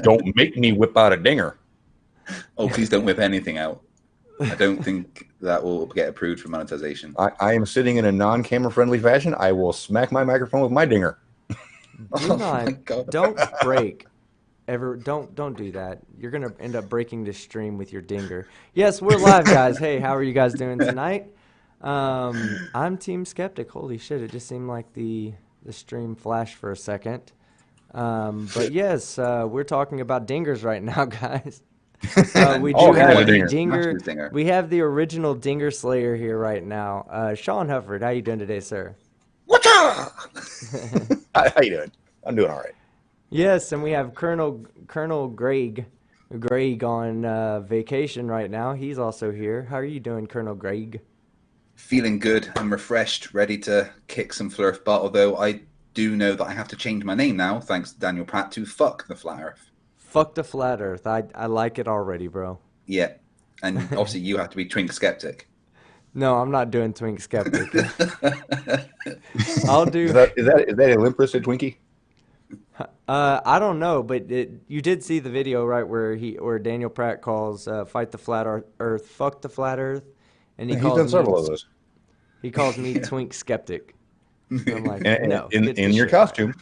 Don't make me whip out a dinger. Oh, please don't whip anything out. I don't think that will get approved for monetization. I am sitting in a non-camera friendly fashion. I will smack my microphone with my dinger. Do Oh my not, God. don't break. Don't do that. You're gonna end up breaking the stream with your dinger. Yes, we're live, guys. Hey, how are you guys doing tonight? I'm Team Skeptic. Holy shit! It just seemed like the stream flashed for a second. But yes, we're talking about dingers right now, guys. We Oh, do yeah, have the the dinger. dinger. Smash the dinger. We have the original Dinger Slayer here right now. Sean Hufford, how you doing today, sir? What's up? How you doing? I'm doing all right. Yes, and we have Colonel Graieg on vacation right now. He's also here. How are you doing, Colonel Graieg? Feeling good. I'm refreshed, ready to kick some flurf butt. Although I do know that I have to change my name now, thanks to Daniel Pratt, to Fuck the Flat Earth. Fuck the flat Earth. I like it already, bro. Yeah. And obviously you have to be Twink Skeptic. No, I'm not doing Twink Skeptic. I'll do. Is that a limp-wristed Twinkie? I don't know, but you did see the video, right, where Daniel Pratt calls "Fight the Flat Earth, fuck the Flat Earth," and He's done several of those. He calls me Twink Skeptic. I'm like, And, no, in your costume.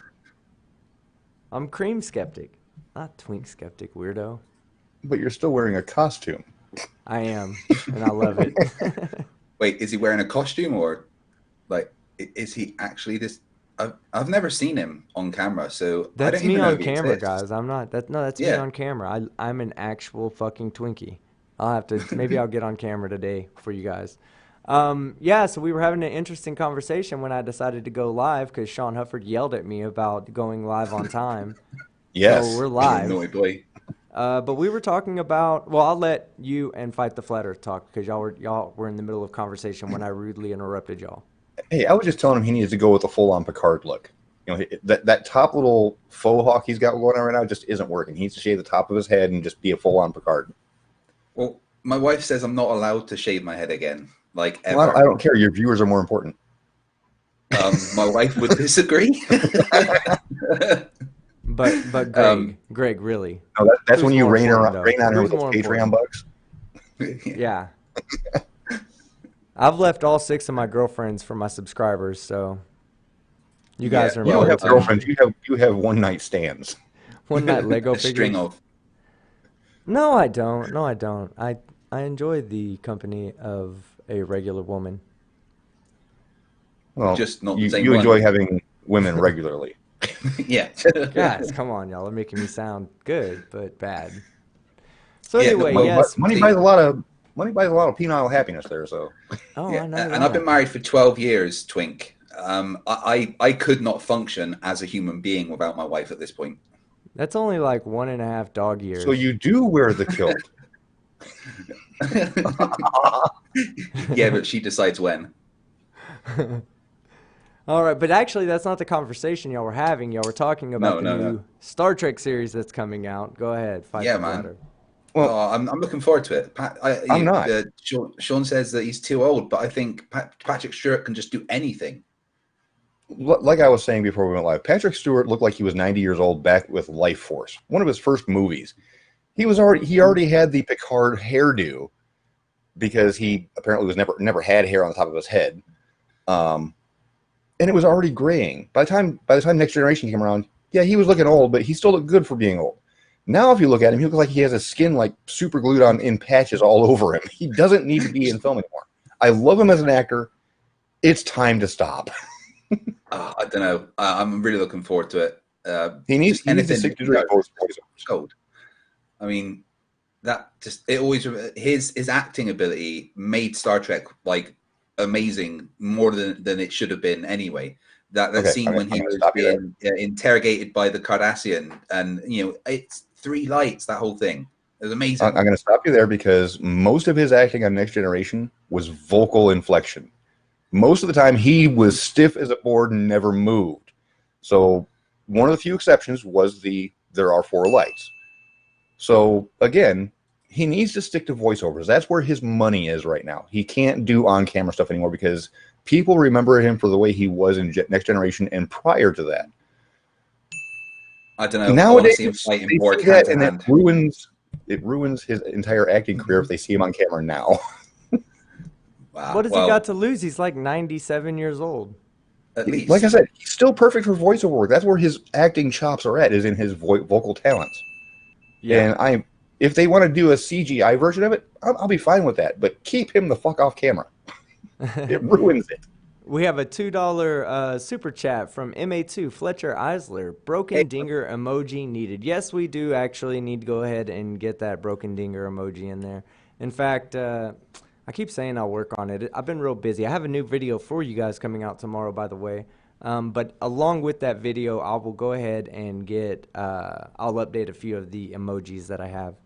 I'm Cream Skeptic, not Twink Skeptic, weirdo. But you're still wearing a costume. I am, and I love it. Wait, is he wearing a costume or like is he actually this? I've never seen him on camera, so I That's don't me even know on if he camera, exists. guys. I'm not. That's me Yeah. on camera. I'm an actual fucking Twinkie. I'll have to. Maybe I'll get on camera today for you guys. Yeah. So we were having an interesting conversation when I decided to go live because Sean Hufford yelled at me about going live on time. Yes. So we're Oh, live. naughty boy. But we were talking about. Well, I'll let you and Fight the Flat Earth talk because y'all were in the middle of conversation when I rudely interrupted y'all. Hey, I was just telling him he needs to go with the full-on Picard look. You know, that top little faux hawk he's got going on right now just isn't working. He needs to shave the top of his head and just be a full-on Picard. Well, my wife says I'm not allowed to shave my head again, like ever. Well, I don't care. Your viewers are more important. My wife would disagree. But Greg, really. No, that's Who's when you more rain important, on her though? with Who's those more Patreon important? bucks. Yeah. I've left all 6 of my girlfriends for my subscribers, so you guys Yeah, are You don't my have girlfriends. You have one-night stands. one night Lego A figures. string of. No, I don't. No, I don't. I enjoy the company of a regular woman. Well, Just not the same you one. enjoy having women regularly. Yeah. Guys, come on, y'all. Are making me sound good, but bad. So Yeah, anyway, well, yes. Money buys a lot of penile happiness there. So Oh, Yeah, I know and I've been that. married for 12 years, Twink. I could not function as a human being without my wife at this point. That's only like 1.5 dog years. so you do wear the kilt. Yeah, but she decides when. All right, but actually, that's not the conversation y'all were having. Y'all were talking about No, the no. new Star Trek series that's coming out. Go ahead, fight Yeah, the man. flatter. Well, Oh, I'm looking forward to it. I'm not. Sean says that he's too old, but I think Patrick Stewart can just do anything. Like I was saying before we went live, Patrick Stewart looked like he was 90 years old back with Life Force, one of his first movies. He already had the Picard hairdo because he apparently was never had hair on the top of his head, and it was already graying by the time Next Generation came around. Yeah, he was looking old, but he still looked good for being old. Now, if you look at him, he looks like he has his skin like super glued on in patches all over him. He doesn't need to be in film anymore. I love him as an actor. It's time to stop. I don't know. I'm really looking forward to it. He needs to anything stick to you know, his gold. I mean, his acting ability made Star Trek like amazing more than it should have been anyway. That scene when he was being interrogated by the Cardassian, and it's 3 lights. That whole thing it was amazing. I'm going to stop you there because most of his acting on Next Generation was vocal inflection. Most of the time, he was stiff as a board and never moved. So one of the few exceptions was there are 4 lights. So again, he needs to stick to voiceovers. That's where his money is right now. He can't do on-camera stuff anymore because people remember him for the way he was in Next Generation and prior to that. I don't know. I want to Nowadays, see him fighting they more see hand that, to and hand. it ruins his entire acting career if they see him on camera now. What Wow. has he got Well, to lose? He's like 97 years old. at Like I least. said, he's still perfect for voiceover work. That's where his acting chops are at, is in his vocal talents. Yeah. And if they want to do a CGI version of it, I'll be fine with that. But keep him the fuck off camera. It ruins it. We have a $2 super chat from MA2 Fletcher Eisler. Hey, Broken dinger emoji needed. Yes, we do actually need to go ahead and get that broken dinger emoji in there. In fact, I keep saying I'll work on it. I've been real busy. I have a new video for you guys coming out tomorrow, by the way. But along with that video, I will go ahead and I'll update a few of the emojis that I have.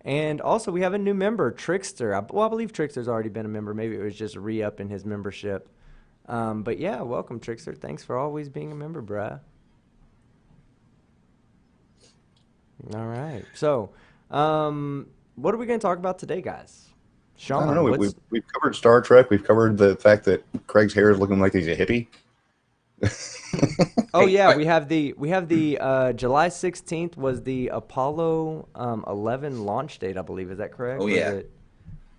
And also, we have a new member, Trickster. I believe Trickster's already been a member. Maybe it was just re-up in his membership. But yeah, welcome, Trickster. Thanks for always being a member, bruh. All right. So, what are we going to talk about today, guys? I don't Sean, know. We've covered Star Trek. We've covered the fact that Craig's hair is looking like he's a hippie. Oh hey, yeah, we have the July 16th was the Apollo 11 launch date, I believe. Is that correct? oh yeah,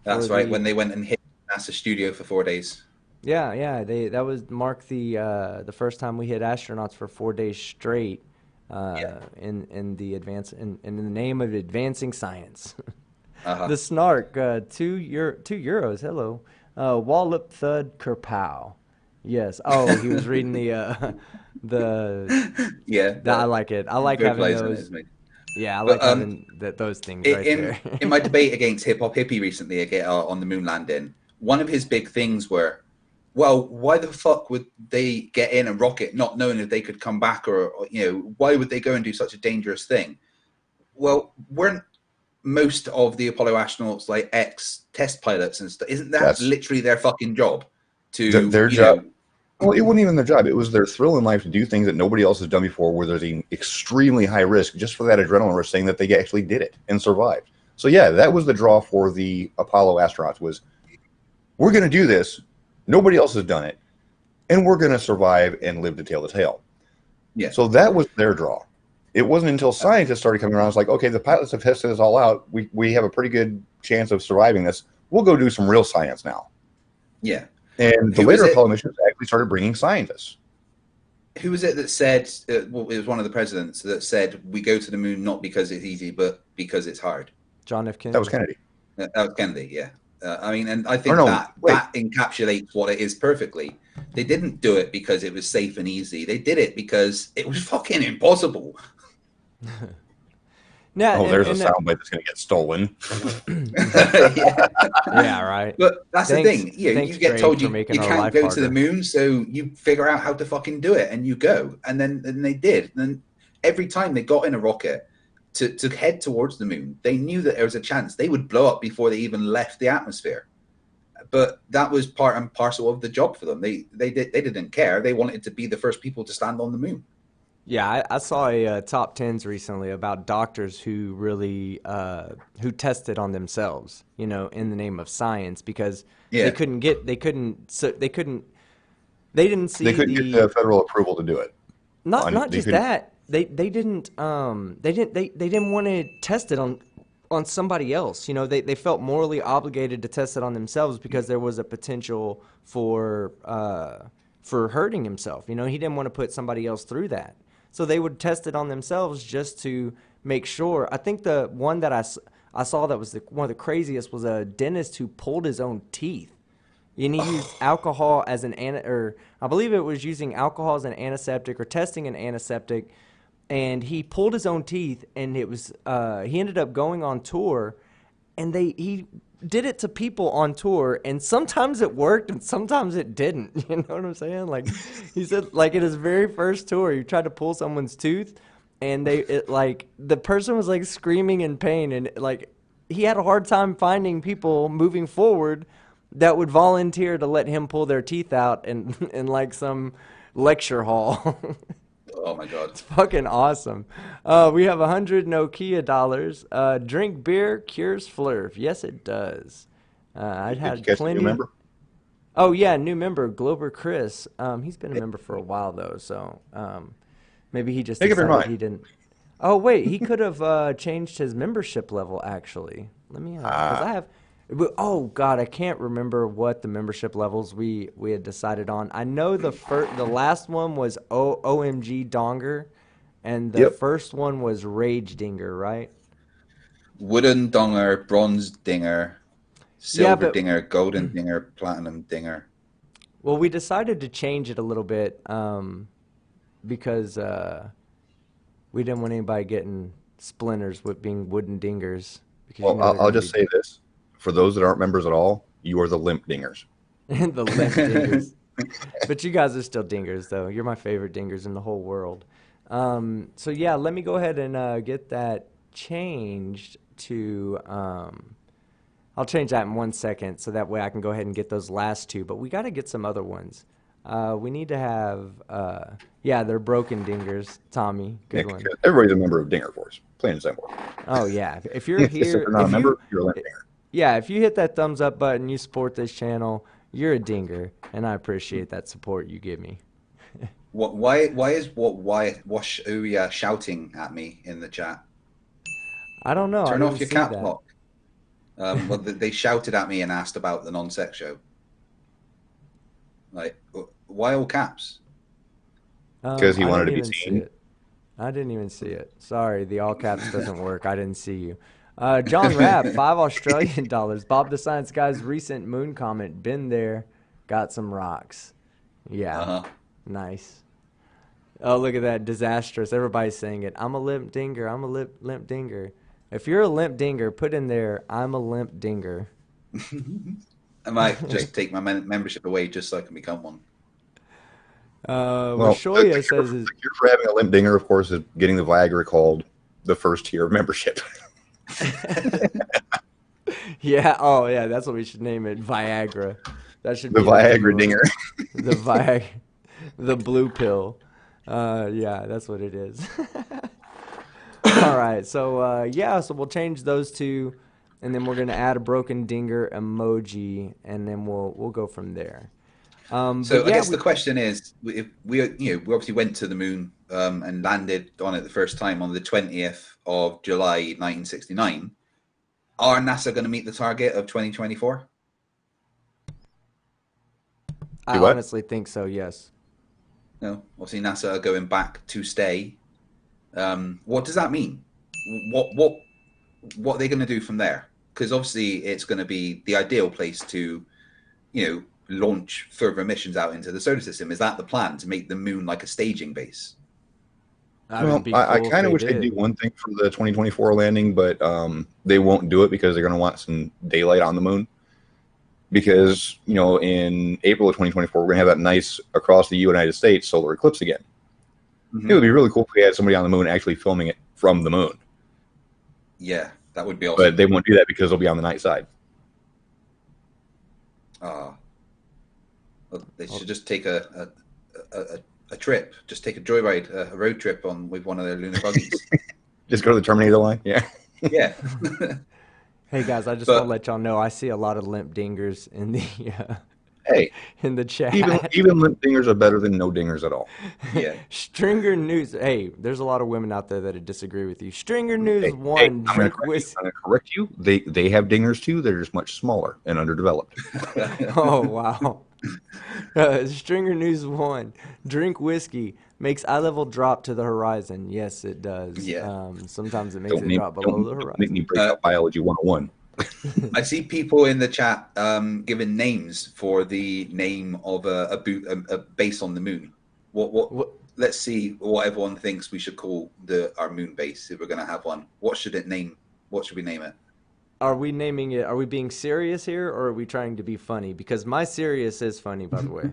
that's for right. When they went and hit NASA studio for 4 days. Yeah. That was marked the first time we hit astronauts for 4 days straight. Yeah. In the name of advancing science. Uh-huh. The snark, 2 euros. Hello, wallop thud kerpow. Yes. Oh, he was reading Yeah. I like it. I like having those. Yeah, I like having those things right there. In my debate against Hip Hop Hippie recently on the moon landing, one of his big things were, well, why the fuck would they get in a rocket not knowing if they could come back, or why would they go and do such a dangerous thing? Well, weren't most of the Apollo astronauts like ex-test pilots and stuff? Isn't that literally their fucking job? Their job. Well, it wasn't even their job. It was their thrill in life to do things that nobody else has done before, where there's an extremely high risk, just for that adrenaline rush, saying that they actually did it and survived. So yeah, that was the draw for the Apollo astronauts, was we're going to do this. Nobody else has done it, and we're going to survive and live to tell the tale. Yeah. So that was their draw. It wasn't until scientists started coming around, it's like, okay, the pilots have tested this all out. We have a pretty good chance of surviving this. We'll go do some real science now. Yeah. And the later Apollo missions actually started bringing scientists. Who was it that said, well, it was one of the presidents that said, we go to the moon not because it's easy, but because it's hard? John F. Kennedy. That was Kennedy. That was Kennedy, yeah. I mean, and I think that encapsulates what it is perfectly. They didn't do it because it was safe and easy. They did it because it was fucking impossible. There's a soundbite that's going to get stolen. Yeah, right. But that's the thing. You get told you can't go to the moon, so you figure out how to fucking do it, and you go. And then they did. And every time they got in a rocket to head towards the moon, they knew that there was a chance they would blow up before they even left the atmosphere. But that was part and parcel of the job for them. They didn't care. They wanted to be the first people to stand on the moon. Yeah, I saw a top 10s recently about doctors who really who tested on themselves, in the name of science, because they didn't see they couldn't get the federal approval to do it. Not just that. They didn't want to test it on somebody else. They felt morally obligated to test it on themselves because there was a potential for hurting himself. He didn't want to put somebody else through that. So they would test it on themselves just to make sure. I think the one that I saw that was one of the craziest was a dentist who pulled his own teeth. And he used alcohol as I believe it was using alcohol as an antiseptic or testing an antiseptic. And he pulled his own teeth, and it was he ended up going on tour, and he did it to people on tour, and sometimes it worked and sometimes it didn't. You know what I'm saying? Like he said, like in his very first tour, he tried to pull someone's tooth, and the person was like screaming in pain, and like he had a hard time finding people moving forward that would volunteer to let him pull their teeth out in like some lecture hall. Oh my God. It's fucking awesome. We have 100 Nokia dollars. Drink beer cures flurf. Yes, it does. I'd had plenty. New member? Oh yeah, new member, Glober Chris. He's been a member for a while though, so maybe he just decided he didn't. Oh wait, he could have changed his membership level actually. Let me because I have. Oh God, I can't remember what the membership levels we had decided on. I know the last one was OMG Donger, and the Yep. first one was Rage Dinger, right? Wooden Donger, Bronze Dinger, Yeah, Silver but Dinger, Golden Dinger, Platinum Dinger. well, we decided to change it a little bit because we didn't want anybody getting splinters with being wooden dingers because you Well, know they're I'll going to just be say this: for those that aren't members at all, you are the limp dingers. the limp dingers. But you guys are still dingers, though. You're my favorite dingers in the whole world. So yeah, let me go ahead and get that changed to. I'll change that in 1 second, so that way I can go ahead and get those last two. But we got to get some other ones. We need to have. Yeah, they're broken dingers. Tommy, Yeah, good one. everybody's a member of Dinger Force. Plain and simple. Oh yeah, if you're If here, you're not a member, you're a limp dinger. yeah, if you hit that thumbs up button, you support this channel. You're a dinger, and I appreciate that support you give me. What? Why are you shouting at me in the chat? I don't know. I Turn off didn't your see caps that. lock. Well, they shouted at me and asked about the non-sex show. Like, why all caps? Because he I wanted didn't to be even see seen. it. I didn't even see it. Sorry, the all caps doesn't work. I didn't see you. John Rapp, $5 Australian. Bob the Science Guy's recent moon comment. Been there, got some rocks. Yeah, Uh-huh. nice. Oh, look at that, disastrous. Everybody's saying it. I'm a limp dinger. I'm a limp dinger. If you're a limp dinger, put in there, I'm a limp dinger. I might just take my membership away just so I can become one. Well, Rashoya says, the cure for having a limp dinger, of course, is getting the Viagra called the first tier of membership. yeah, oh yeah, that's what we should name it, Viagra. That should The be the name Viagra of dinger. the Viagra, the blue pill. Yeah, that's what it is. All right, so yeah, so we'll change those two, and then we're gonna add a broken dinger emoji, and then we'll go from there. So But I yeah, guess the question is, if we obviously went to the moon and landed on it the first time on the 20th of July 1969. Are NASA going to meet the target of 2024? I Do what? honestly think so. Yes. No, obviously NASA are going back to stay. What does that mean? What are they going to do from there? Because obviously it's going to be the ideal place to, launch further missions out into the solar system. Is that the plan, to make the moon like a staging base? That Well, would be I cool if kind of they wish they'd do did. one thing for the 2024 landing, but they won't do it because they're going to want some daylight on the moon. Because, in April of 2024, we're going to have that nice across the United States solar eclipse again. Mm-hmm. It would be really cool if we had somebody on the moon actually filming it from the moon. Yeah, that would be awesome. But they won't do that because they'll be on the night side. They should just take a trip, just take a joyride, a road trip with one of their lunar buggies. Just go to the Terminator line. Yeah. Yeah. Hey guys, I just want to let y'all know I see a lot of limp dingers in the Hey, in the chat. even limp dingers are better than no dingers at all. Yeah. Stringer News. Hey, there's a lot of women out there that disagree with you. Stringer News I'm drink going whiskey. to correct you. They have dingers too. They're just much smaller and underdeveloped. Oh wow. Stringer News 1. Drink whiskey makes eye level drop to the horizon. Yes, it does. Yeah. Sometimes it makes it drop below the Don't make me horizon. break out biology 101. I see people in the chat giving names for the name of a base on the moon. What? Let's see what everyone thinks we should call our moon base if we're going to have one. What should it name? What should we name it? Are we naming it? Are we being serious here, or are we trying to be funny? Because my serious is funny, by the way.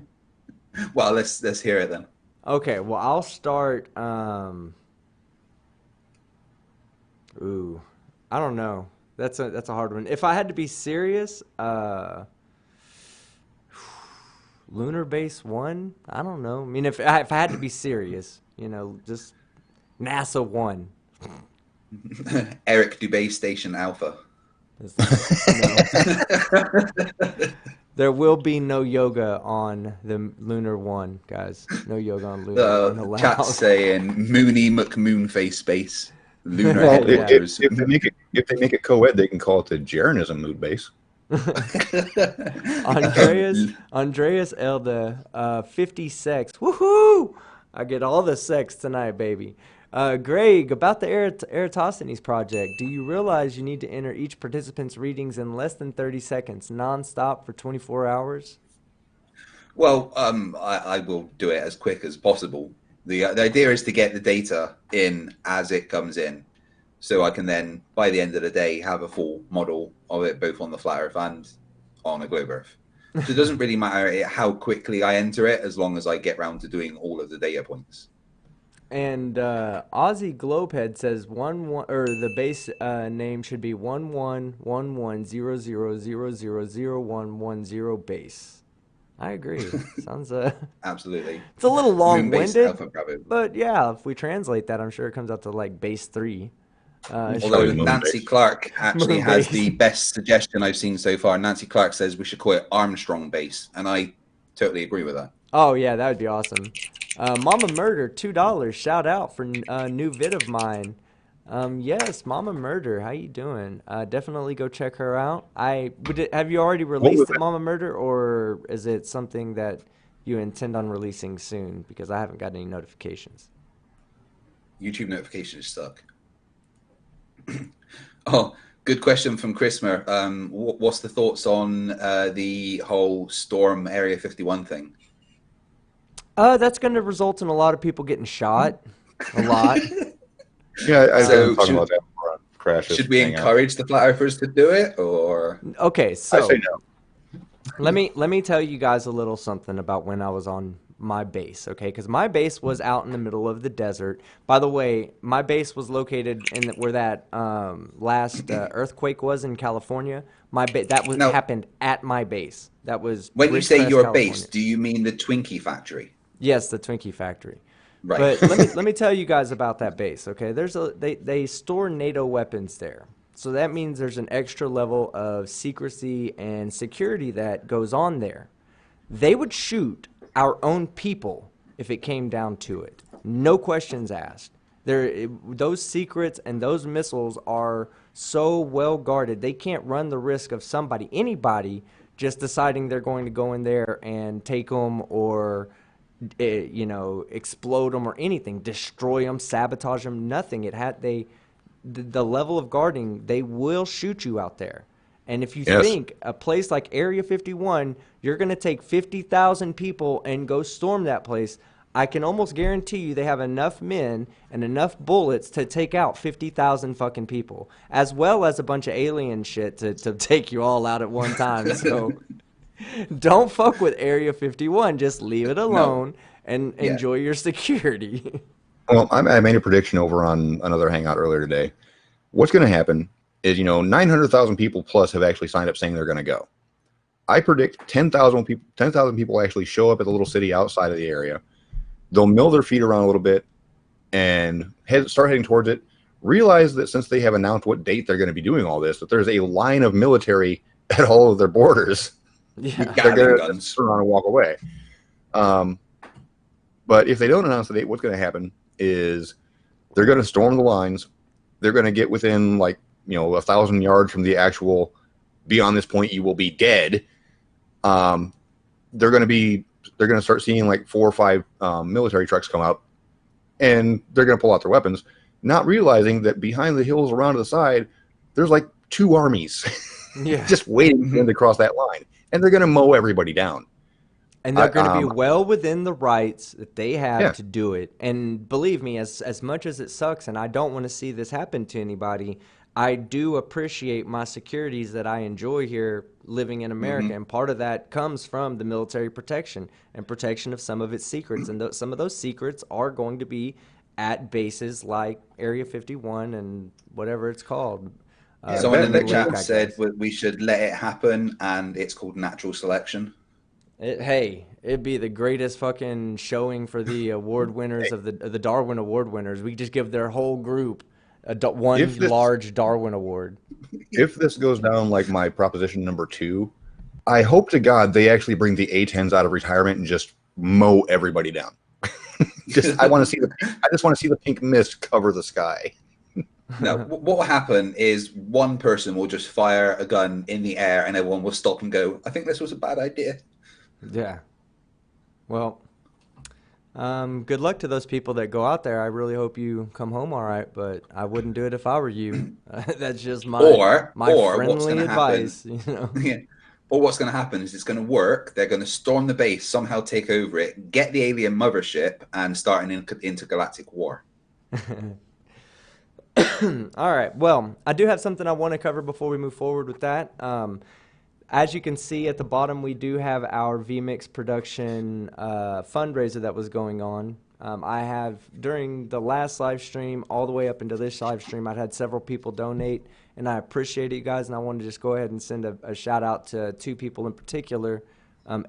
Well, let's hear it then. Okay, well I'll start. Ooh, I don't know. That's a hard one. If I had to be serious, Lunar Base 1. I don't know. I mean, if I had to be serious, just NASA 1. Eric Dubay Station Alpha. No. There will be no yoga on the Lunar 1, guys. No yoga on Lunar 1 allowed. Chat saying Mooney McMoonface Base. lunar Well, headquarters. if they make it co-ed, they can call it the Jeranism mood base. Andreas Elda, 50 sex. Woohoo! I get all the sex tonight, baby. Graieg, about the Eratosthenes project, do you realize you need to enter each participant's readings in less than 30 seconds, non-stop for 24 hours? Well, I will do it as quick as possible. The idea is to get the data in as it comes in, so I can then, by the end of the day, have a full model of it, both on the flat Earth and on a globe Earth. So it doesn't really matter how quickly I enter it, as long as I get round to doing all of the data points. And Aussie Globehead says the base name should be 11110000001110 base. I agree. Sounds Absolutely. It's a little long-winded, but yeah, if we translate that, I'm sure it comes out to like base 3. Although Nancy Clark actually has the best suggestion I've seen so far. Nancy Clark says we should call it Armstrong base, and I totally agree with that. Oh yeah, that would be awesome. Mama Murder, $2. Shout out for a new vid of mine. Yes, Mama Murder, how you doing? Definitely go check her out. Have you already released it, Mama Murder, or is it something that you intend on releasing soon? Because I haven't got any notifications. YouTube notifications suck. Oh, good question from Chrismer. What's the thoughts on the whole Storm Area 51 thing? That's going to result in a lot of people getting shot. A lot. Yeah, I've been talking about that before on crashes. Should we encourage the flat earthers to do it, or? Okay, so I say no. Let me tell you guys a little something about when I was on my base, okay? Because my base was out in the middle of the desert. By the way, my base was located in where that last earthquake was in California. Happened at my base. That was when you say your California. Base. Do you mean the Twinkie factory? Yes, the Twinkie factory. Right. But let me tell you guys about that base, okay? They store NATO weapons there. So that means there's an extra level of secrecy and security that goes on there. They would shoot our own people if it came down to it. No questions asked. Those secrets and those missiles are so well guarded, they can't run the risk of anybody just deciding they're going to go in there and take them or explode them or anything, destroy them, sabotage them, nothing. The level of guarding, they will shoot you out there. And if you think a place like Area 51, you're going to take 50,000 people and go storm that place, I can almost guarantee you they have enough men and enough bullets to take out 50,000 fucking people, as well as a bunch of alien shit to take you all out at one time. So don't fuck with Area 51. Just leave it alone and enjoy your security. Well, I made a prediction over on another hangout earlier today. What's going to happen is, 900,000 people plus have actually signed up saying they're going to go. I predict 10,000 people actually show up at the little city outside of the area. They'll mill their feet around a little bit and start heading towards it. Realize that since they have announced what date they're going to be doing all this, that there's a line of military at all of their borders. Yeah, they're going to turn around and walk away. But if they don't announce the date, what's going to happen is they're going to storm the lines. They're going to get within 1,000 yards from the actual, beyond this point you will be dead. They're going to start seeing 4 or 5 military trucks come up, and they're going to pull out their weapons, not realizing that behind the hills around to the side, there's 2 armies just waiting for them to cross that line, and they're going to mow everybody down. And they're going to be well within the rights that they have to do it. And believe me, as much as it sucks, and I don't want to see this happen to anybody, I do appreciate my securities that I enjoy here living in America. And part of that comes from the military protection and protection of some of its secrets. And some of those secrets are going to be at bases like Area 51 and whatever it's called. Someone in the chat said we should let it happen, and it's called natural selection. It'd be the greatest fucking showing for the award winners of the Darwin Award winners. We just give their whole group one large Darwin Award. If this goes down like my proposition number 2, I hope to God they actually bring the A-10s out of retirement and just mow everybody down. I just want to see the pink mist cover the sky. No, what will happen is one person will just fire a gun in the air and everyone will stop and go, I think this was a bad idea. Yeah. Well, good luck to those people that go out there. I really hope you come home all right, but I wouldn't do it if I were you. That's just my Or what's going friendly to happen? advice, you know. Yeah. Or what's going to happen is it's going to work. They're going to storm the base, somehow take over it, get the alien mothership, and start an intergalactic war. All right. Well, I do have something I want to cover before we move forward with that. As you can see at the bottom, we do have our VMix production fundraiser that was going on. I have, during the last live stream, all the way up into this live stream, I've had several people donate, and I appreciate it, you guys, and I want to just go ahead and send a shout out to two people in particular.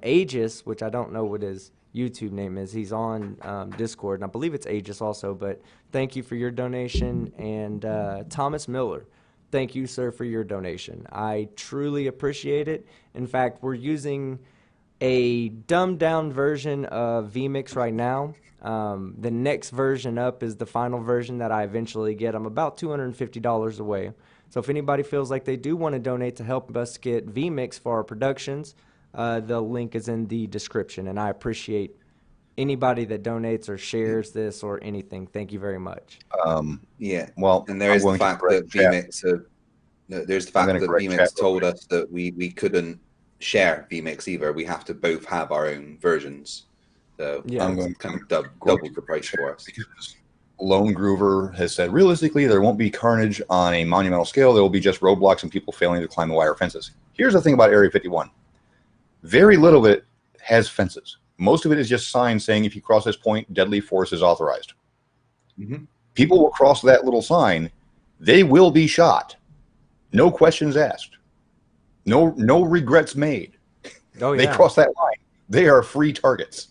Aegis, which I don't know what his YouTube name is. He's on Discord, and I believe it's Aegis also, but thank you for your donation. And Thomas Miller, thank you, sir, for your donation. I truly appreciate it. In fact, we're using a dumbed-down version of vMix right now. The next version up is the final version that I eventually get. I'm about $250 away. So if anybody feels like they do want to donate to help us get vMix for our productions, the link is in the description, and I appreciate anybody that donates or shares this or anything. Thank you very much. Yeah. Well, and there is the fact that vMix told us that we couldn't share vMix either. We have to both have our own versions. So yeah, I'm going to kind of double the price for us. Because Lone Groover has said, realistically, there won't be carnage on a monumental scale. There will be just roadblocks and people failing to climb the wire fences. Here's the thing about Area 51. Very little of it has fences. Most of it is just signs saying if you cross this point, deadly force is authorized. Mm-hmm. People will cross that little sign. They will be shot. No questions asked. No regrets made. Oh, yeah. They cross that line. They are free targets.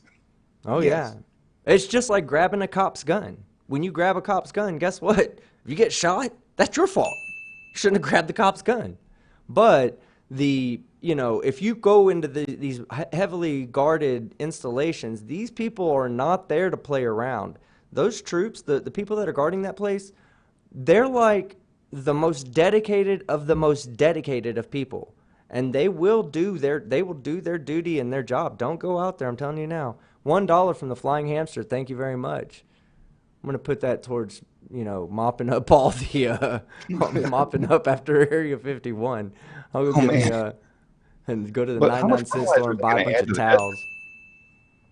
Oh, yes. Yeah. It's just like grabbing a cop's gun. When you grab a cop's gun, guess what? If you get shot, that's your fault. You shouldn't have grabbed the cop's gun. But if you go into these heavily guarded installations, these people are not there to play around. Those troops, the people that are guarding that place, they're like the most dedicated of people. And they will do their duty and their job. Don't go out there, I'm telling you now. $1 from the Flying Hamster, thank you very much. I'm going to put that towards, mopping up all the, mopping up after Area 51. I'll go get and go to the 99-cent store and buy a bunch of towels.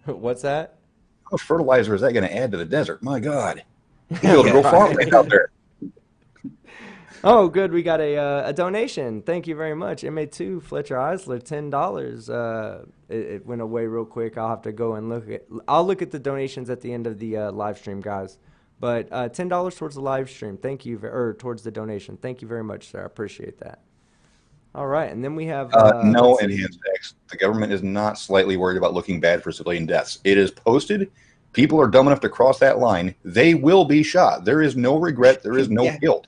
What's that? How much fertilizer is that going to add to the desert? My God. You'll be able to grow farmland out there. Oh, good. We got a donation. Thank you very much. MA2 Fletcher Eisler, $10. It went away real quick. I'll have to go and I'll look at the donations at the end of the live stream, guys. But $10 towards the live stream. Thank you, or towards the donation. Thank you very much, sir. I appreciate that. All right, and then we have no enhanced X. The government is not slightly worried about looking bad for civilian deaths. It is posted. People are dumb enough to cross that line. They will be shot. There is no regret. There is no guilt.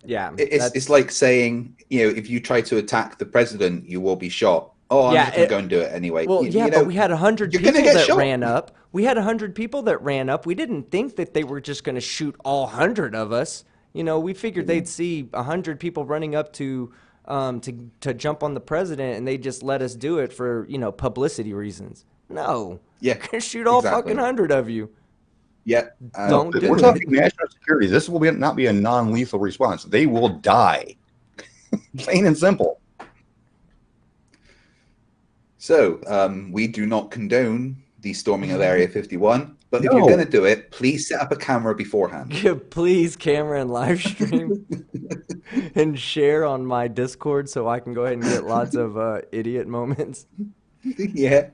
Yeah, it's like saying, if you try to attack the president, you will be shot. Oh, I'm just going to go and do it anyway. Well, but we had 100 people that ran up. We had 100 people that ran up. We didn't think that they were just going to shoot all 100 of us. We figured they'd see 100 people running up to jump on the president, and they just let us do it for publicity reasons. No, shoot all fucking 100 of you. Yeah, don't do we're talking national security. This will not be a non-lethal response. They will die, plain and simple. So we do not condone the storming of Area 51. But if you're going to do it, please set up a camera beforehand. Yeah, please camera and live stream and share on my Discord so I can go ahead and get lots of idiot moments. Yeah,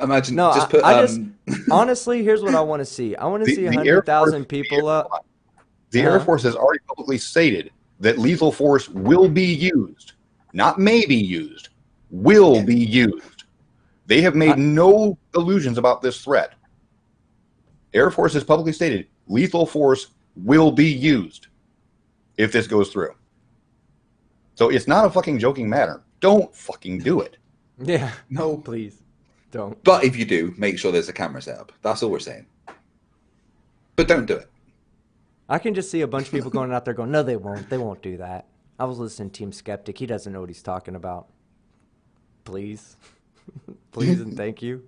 imagine. No, honestly, here's what I want to see. I want to see 100,000 people up. The Air Force has already publicly stated that lethal force will be used, not may be used, will be used. They have made no illusions about this threat. Air Force has publicly stated lethal force will be used if this goes through. So it's not a fucking joking matter. Don't fucking do it. Yeah. No, please. Don't. But if you do, make sure there's a camera set up. That's all we're saying. But don't do it. I can just see a bunch of people going out there going, no, they won't. They won't do that. I was listening to Team Skeptic. He doesn't know what he's talking about. Please. Please and thank you.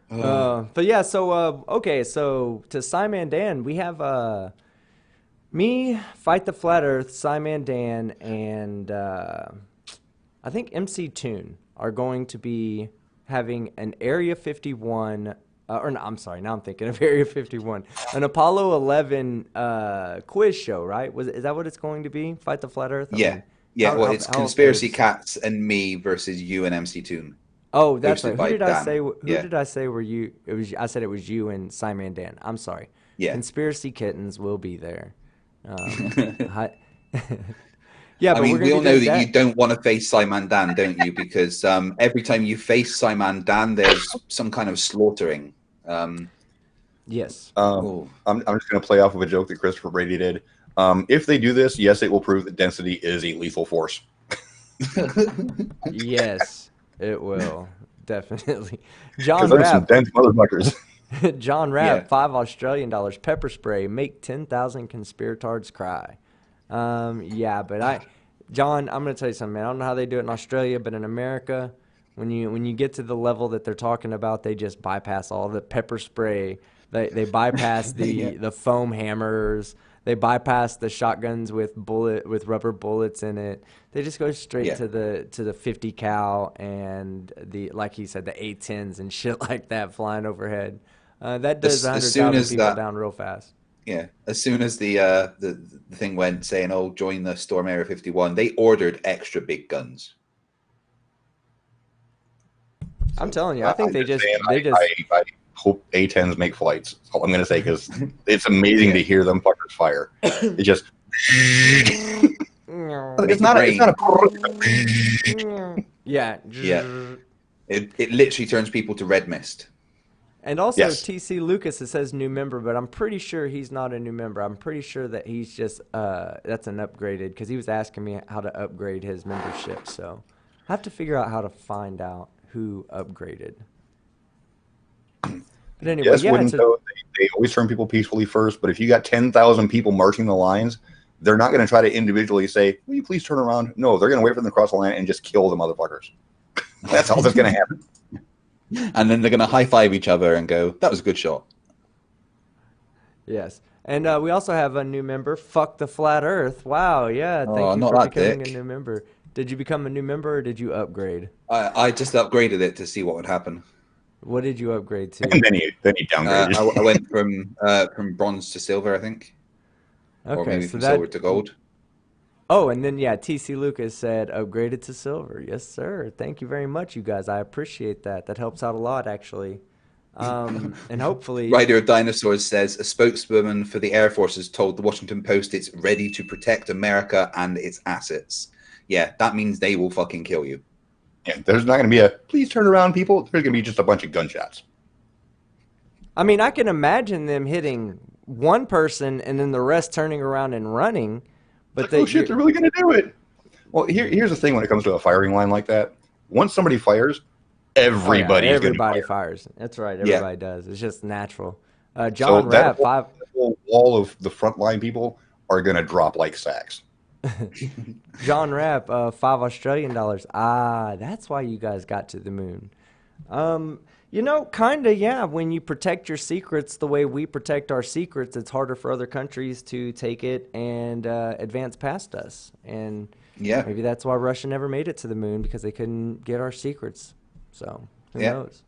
But yeah, so, okay, so to Simon Dan, we have me, Fight the Flat Earth, Simon Dan, and I think MC Toon are going to be having an Area 51, or no, I'm sorry, now I'm thinking of Area 51, an Apollo 11 quiz show, right? Is that what it's going to be? Fight the Flat Earth? Well, it's Conspiracy Cats and me versus you and MC Toon. Oh, that's right. Who did I say? Who did I say were you? It was. I said it was you and Simon Dan. I'm sorry. Yeah. Conspiracy Kittens will be there. Yeah, but we all know that you don't want to face Simon Dan, don't you? Because every time you face Simon Dan, there's some kind of slaughtering. Yes. I'm just going to play off of a joke that Christopher Brady did. If they do this, yes, it will prove that density is a lethal force. Yes, it will. Definitely. John Rapp. Some dense motherfuckers. John Rapp, $5 Australian pepper spray, make 10,000 conspirators cry. John, I'm going to tell you something, man. I don't know how they do it in Australia, but in America, when you get to the level that they're talking about, they just bypass all the pepper spray. They bypass the foam hammers. They bypass the shotguns with rubber bullets in it. They just go straight to the 50 cal and like he said, the A10s and shit like that flying overhead. That does 100,000 people down real fast. Yeah, as soon as the thing went saying, "Oh, join the Storm Area 51," they ordered extra big guns. I'm telling you, I think I hope A10s make flights. That's all I'm going to say, because it's amazing to hear them fuckers fire. It just it's not a yeah. It literally turns people to red mist. And also, TC Lucas, it says new member, but I'm pretty sure he's not a new member. I'm pretty sure that he's just, that's an upgraded, because he was asking me how to upgrade his membership. So I have to figure out how to find out who upgraded. But anyway, they always turn people peacefully first, but if you got 10,000 people marching the lines, they're not going to try to individually say, will you please turn around? No, they're going to wait for them to cross the line and just kill the motherfuckers. That's all that's going to happen. And then they're going to high-five each other and go, that was a good shot. Yes. And we also have a new member, Fuck the Flat Earth. Wow, yeah. Thank you for becoming a new member. Did you become a new member or did you upgrade? I just upgraded it to see what would happen. What did you upgrade to? And then he downgraded. I went from bronze to silver, I think. Okay, or maybe from silver to gold. Oh, and then, TC Lucas said upgraded to silver. Yes, sir. Thank you very much, you guys. I appreciate that. That helps out a lot, actually. And hopefully... Rider of Dinosaurs says, a spokeswoman for the Air Force has told the Washington Post it's ready to protect America and its assets. Yeah, that means they will fucking kill you. Yeah, there's not going to be a, please turn around, people. There's going to be just a bunch of gunshots. I mean, I can imagine them hitting one person and then the rest turning around and running. But they're really going to do it. Well, here's the thing when it comes to a firing line like that. Once somebody fires, everybody fires. That's right. Everybody does. It's just natural. John Rapp, the whole wall of the frontline people are going to drop like sacks. John Rapp, $5 Australian. That's why you guys got to the moon. Kind of, yeah. When you protect your secrets the way we protect our secrets, it's harder for other countries to take it and advance past us. And maybe that's why Russia never made it to the moon, because they couldn't get our secrets. So who knows?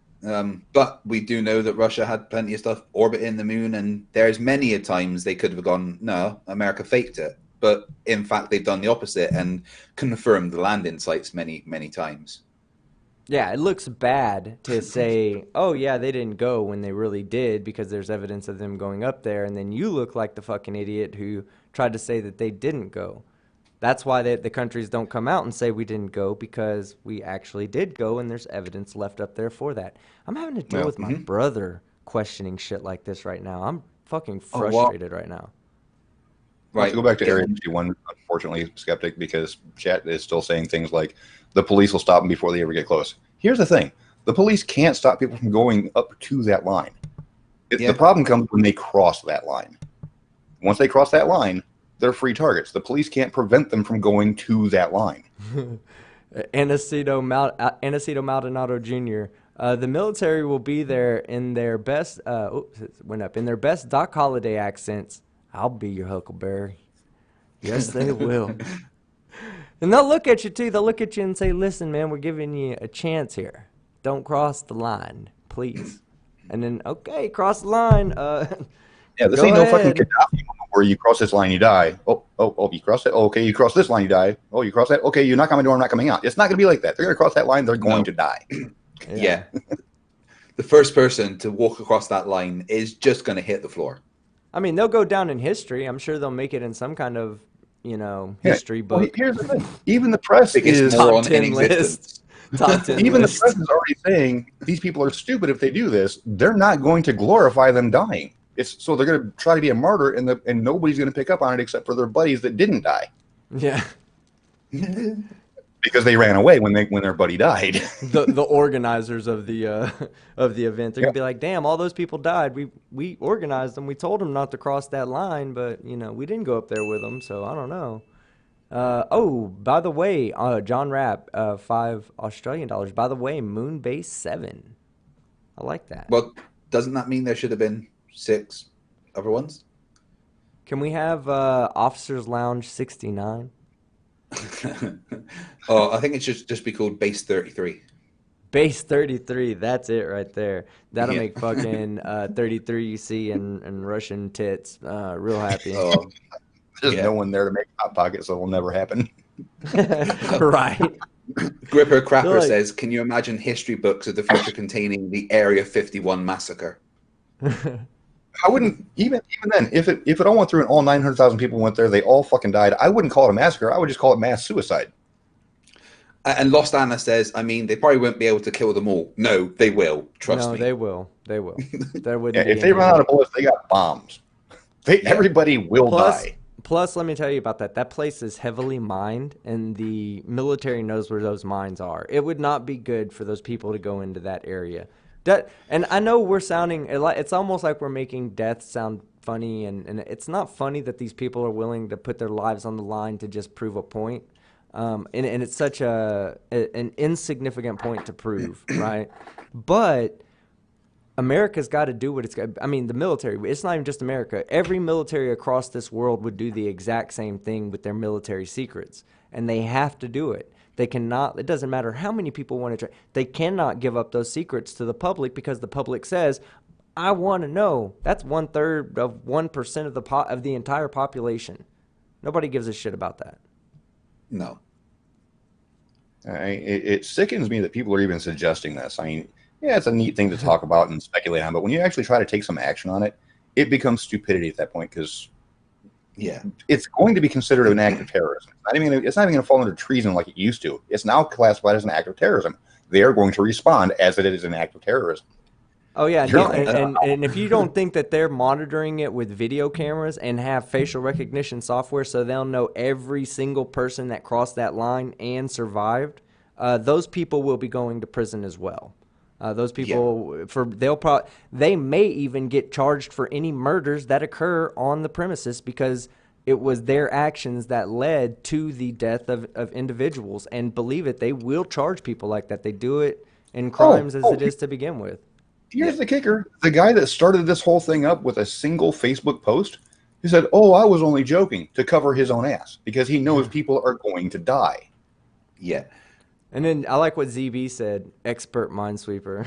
But we do know that Russia had plenty of stuff orbiting the moon, and there's many a times they could have gone, no, America faked it. But in fact, they've done the opposite and confirmed the landing sites many, many times. Yeah, it looks bad to say, oh, yeah, they didn't go when they really did, because there's evidence of them going up there. And then you look like the fucking idiot who tried to say that they didn't go. That's why the countries don't come out and say we didn't go, because we actually did go, and there's evidence left up there for that. I'm having to deal with my brother questioning shit like this right now. I'm fucking frustrated right now. Right. Let's go back to Area 51, unfortunately, Skeptic, because chat is still saying things like the police will stop them before they ever get close. Here's the thing. The police can't stop people from going up to that line. The problem comes when they cross that line. Once they cross that line, they're free targets. The police can't prevent them from going to that line. Aniceto Maldonado Jr. The military will be there in their best. In their best Doc Holliday accents. I'll be your Huckleberry. Yes, they will. And they'll look at you too. They'll look at you and say, "Listen, man, we're giving you a chance here. Don't cross the line, please." And then, okay, cross the line. Yeah, this ain't no fucking Gaddafi moment where you cross this line, you die. Oh, you cross it. Oh, okay, you cross this line, you die. Oh, you cross that. Okay, you knock on my door, I'm not coming out. It's not going to be like that. They're going to cross that line, they're going to die. Yeah. The first person to walk across that line is just going to hit the floor. I mean, they'll go down in history. I'm sure they'll make it in some kind of, history book. Well, here's the thing. Even the press is top 10 list. Top 10 Even list. the press is already saying these people are stupid if they do this. They're not going to glorify them dying. So they're going to try to be a martyr, and nobody's going to pick up on it except for their buddies that didn't die. Yeah. Because they ran away when their buddy died. The organizers of the event, they're gonna be like, "Damn, all those people died. We organized them. We told them not to cross that line, but we didn't go up there with them. So I don't know." By the way, John Rapp, $5 By the way, Moonbase 7. I like that. Well, doesn't that mean there should have been 6 other ones? Can we have Officers Lounge 69? I think it should just be called Base 33. Base 33, that's it right there. That'll make fucking 33UC and Russian tits real happy. There's no one there to make Hot Pockets, so it'll never happen. Right. Gripper Crapper says, "Can you imagine history books of the future containing the Area 51 massacre?" I wouldn't even then. If it all went through and all 900,000 people went there, they all fucking died. I wouldn't call it a massacre. I would just call it mass suicide. And Lost Anna says, "I mean, they probably won't be able to kill them all. No, they will. Trust me. No, they will. They will. There wouldn't be if they run out of bullets, they got bombs. Everybody will die. Plus, let me tell you about that. That place is heavily mined, and the military knows where those mines are. It would not be good for those people to go into that area. And I know we're sounding, it's almost like we're making death sound funny, and it's not funny that these people are willing to put their lives on the line to just prove a point. And it's such an insignificant point to prove, right? But America's got to do what it's got. I mean, the military, it's not even just America. Every military across this world would do the exact same thing with their military secrets, and they have to do it. They cannot, it doesn't matter how many people want to try, they cannot give up those secrets to the public because the public says, "I want to know." That's 1/3 of 1% of the entire population. Nobody gives a shit about that. No. It sickens me that people are even suggesting this. I mean, yeah, it's a neat thing to talk about and speculate on, but when you actually try to take some action on it, it becomes stupidity at that point because it's going to be considered an act of terrorism. It's not even going to fall under treason like it used to. It's now classified as an act of terrorism. They are going to respond as it is an act of terrorism. Oh, yeah. And if you don't think that they're monitoring it with video cameras and have facial recognition software so they'll know every single person that crossed that line and survived, those people will be going to prison as well. Those people, they may even get charged for any murders that occur on the premises because it was their actions that led to the death of individuals. And believe it, they will charge people like that. They do it in crimes as it is to begin with. Here's the kicker. The guy that started this whole thing up with a single Facebook post, he said, "Oh, I was only joking," to cover his own ass because he knows people are going to die. Yeah. And then I like what ZB said, expert minesweeper.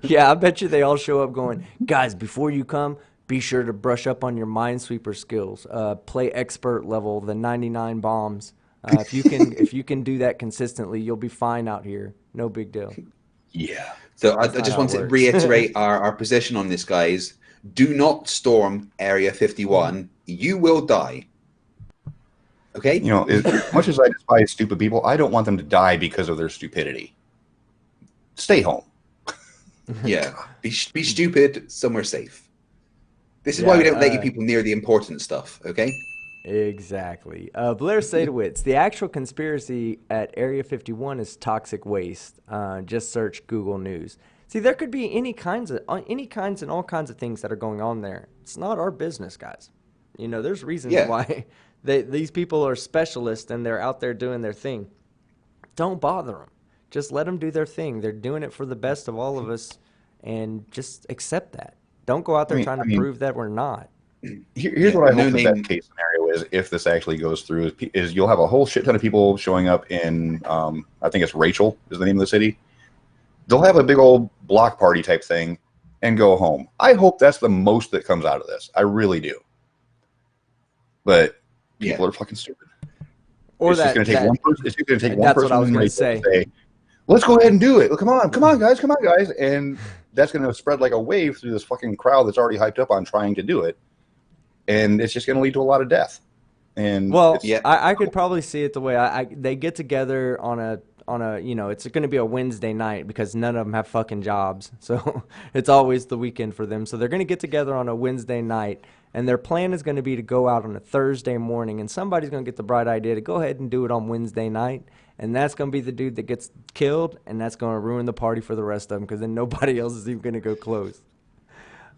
Yeah, I bet you they all show up going, "Guys, before you come, be sure to brush up on your minesweeper skills. Play expert level, the 99 bombs. If you can do that consistently, you'll be fine out here. No big deal." Yeah. So I just want to reiterate our position on this, guys. Do not storm Area 51. You will die. Okay? As much as I despise stupid people, I don't want them to die because of their stupidity. Stay home. Yeah. Be stupid somewhere safe. This is why we don't let you people near the important stuff, okay? Exactly. Blair Sadowitz, the actual conspiracy at Area 51 is toxic waste. Just search Google News. See, there could be any kinds and all kinds of things that are going on there. It's not our business, guys. You know, there's reasons why these people are specialists and they're out there doing their thing. Don't bother them. Just let them do their thing. They're doing it for the best of all of us, and just accept that. Don't go out there trying to prove that we're not. Here's what I hope the best case scenario is, if this actually goes through, is you'll have a whole shit ton of people showing up in, I think it's Rachel is the name of the city. They'll have a big old block party type thing and go home. I hope that's the most that comes out of this. I really do. But people are fucking stupid. Or it's just going to take one person. It's going to take one that's person. What I was going to say. Let's go ahead and do it. Come on, guys. And that's going to spread like a wave through this fucking crowd that's already hyped up on trying to do it. And it's just going to lead to a lot of death. And I could probably see it the way they get together on a it's going to be a Wednesday night because none of them have fucking jobs. So it's always the weekend for them. So they're going to get together on a Wednesday night, and their plan is going to be to go out on a Thursday morning, and somebody's going to get the bright idea to go ahead and do it on Wednesday night, and that's going to be the dude that gets killed, and that's going to ruin the party for the rest of them because then nobody else is even going to go close.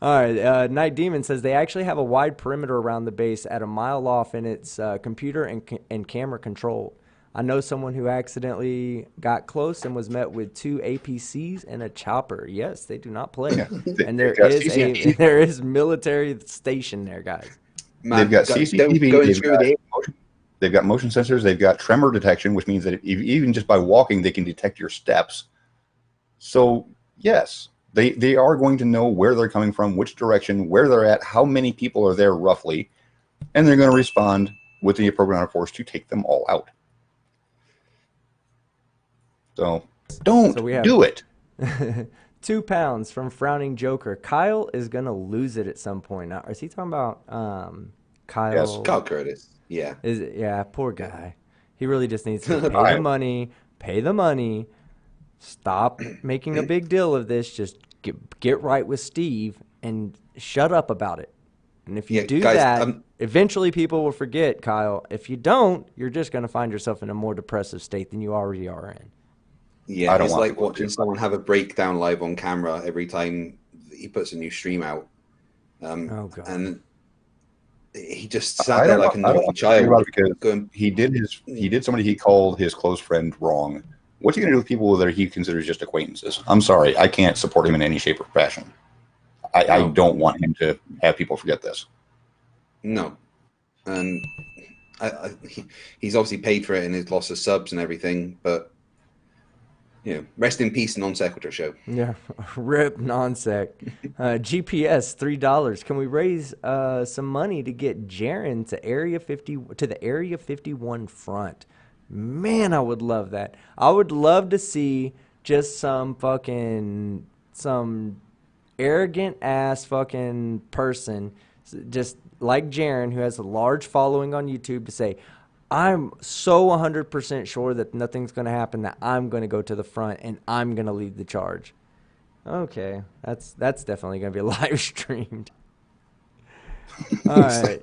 All right, Night Demon says they actually have a wide perimeter around the base at a mile off, and it's computer and camera controlled. I know someone who accidentally got close and was met with 2 APCs and a chopper. Yes, they do not play. Yeah. And there is military station there, guys. They've got CCTV. They've got motion sensors. They've got tremor detection, which means that even just by walking, they can detect your steps. So, yes, they are going to know where they're coming from, which direction, where they're at, how many people are there roughly, and they're going to respond with the appropriate amount of force to take them all out. So don't do it. 2 pounds from Frowning Joker. Kyle is going to lose it at some point. Now, is he talking about Kyle? Yes, Kyle Curtis. Yeah. Poor guy. He really just needs to pay the money. Stop making a big deal of this. Just get right with Steve and shut up about it. And if you that, eventually people will forget, Kyle. If you don't, you're just going to find yourself in a more depressive state than you already are in. Yeah, it's like watching someone have a breakdown live on camera every time he puts a new stream out. Oh God! And he just sat there like a naughty child. Because he did somebody he called his close friend wrong. What's he going to do with people that he considers just acquaintances? I'm sorry, I can't support him in any shape or fashion. I don't want him to have people forget this. No, and he's obviously paid for it in his loss of subs and everything, but. Rest in peace, Non Sequitur Show. Yeah, rip Non-Sec. GPS, $3. Can we raise some money to get Jaren to the Area 51 front? Man, I would love that. I would love to see just some arrogant ass fucking person, just like Jaren, who has a large following on YouTube, to say, I'm so 100% sure that nothing's going to happen, that I'm going to go to the front and I'm going to lead the charge. Okay, that's definitely going to be live streamed. All right.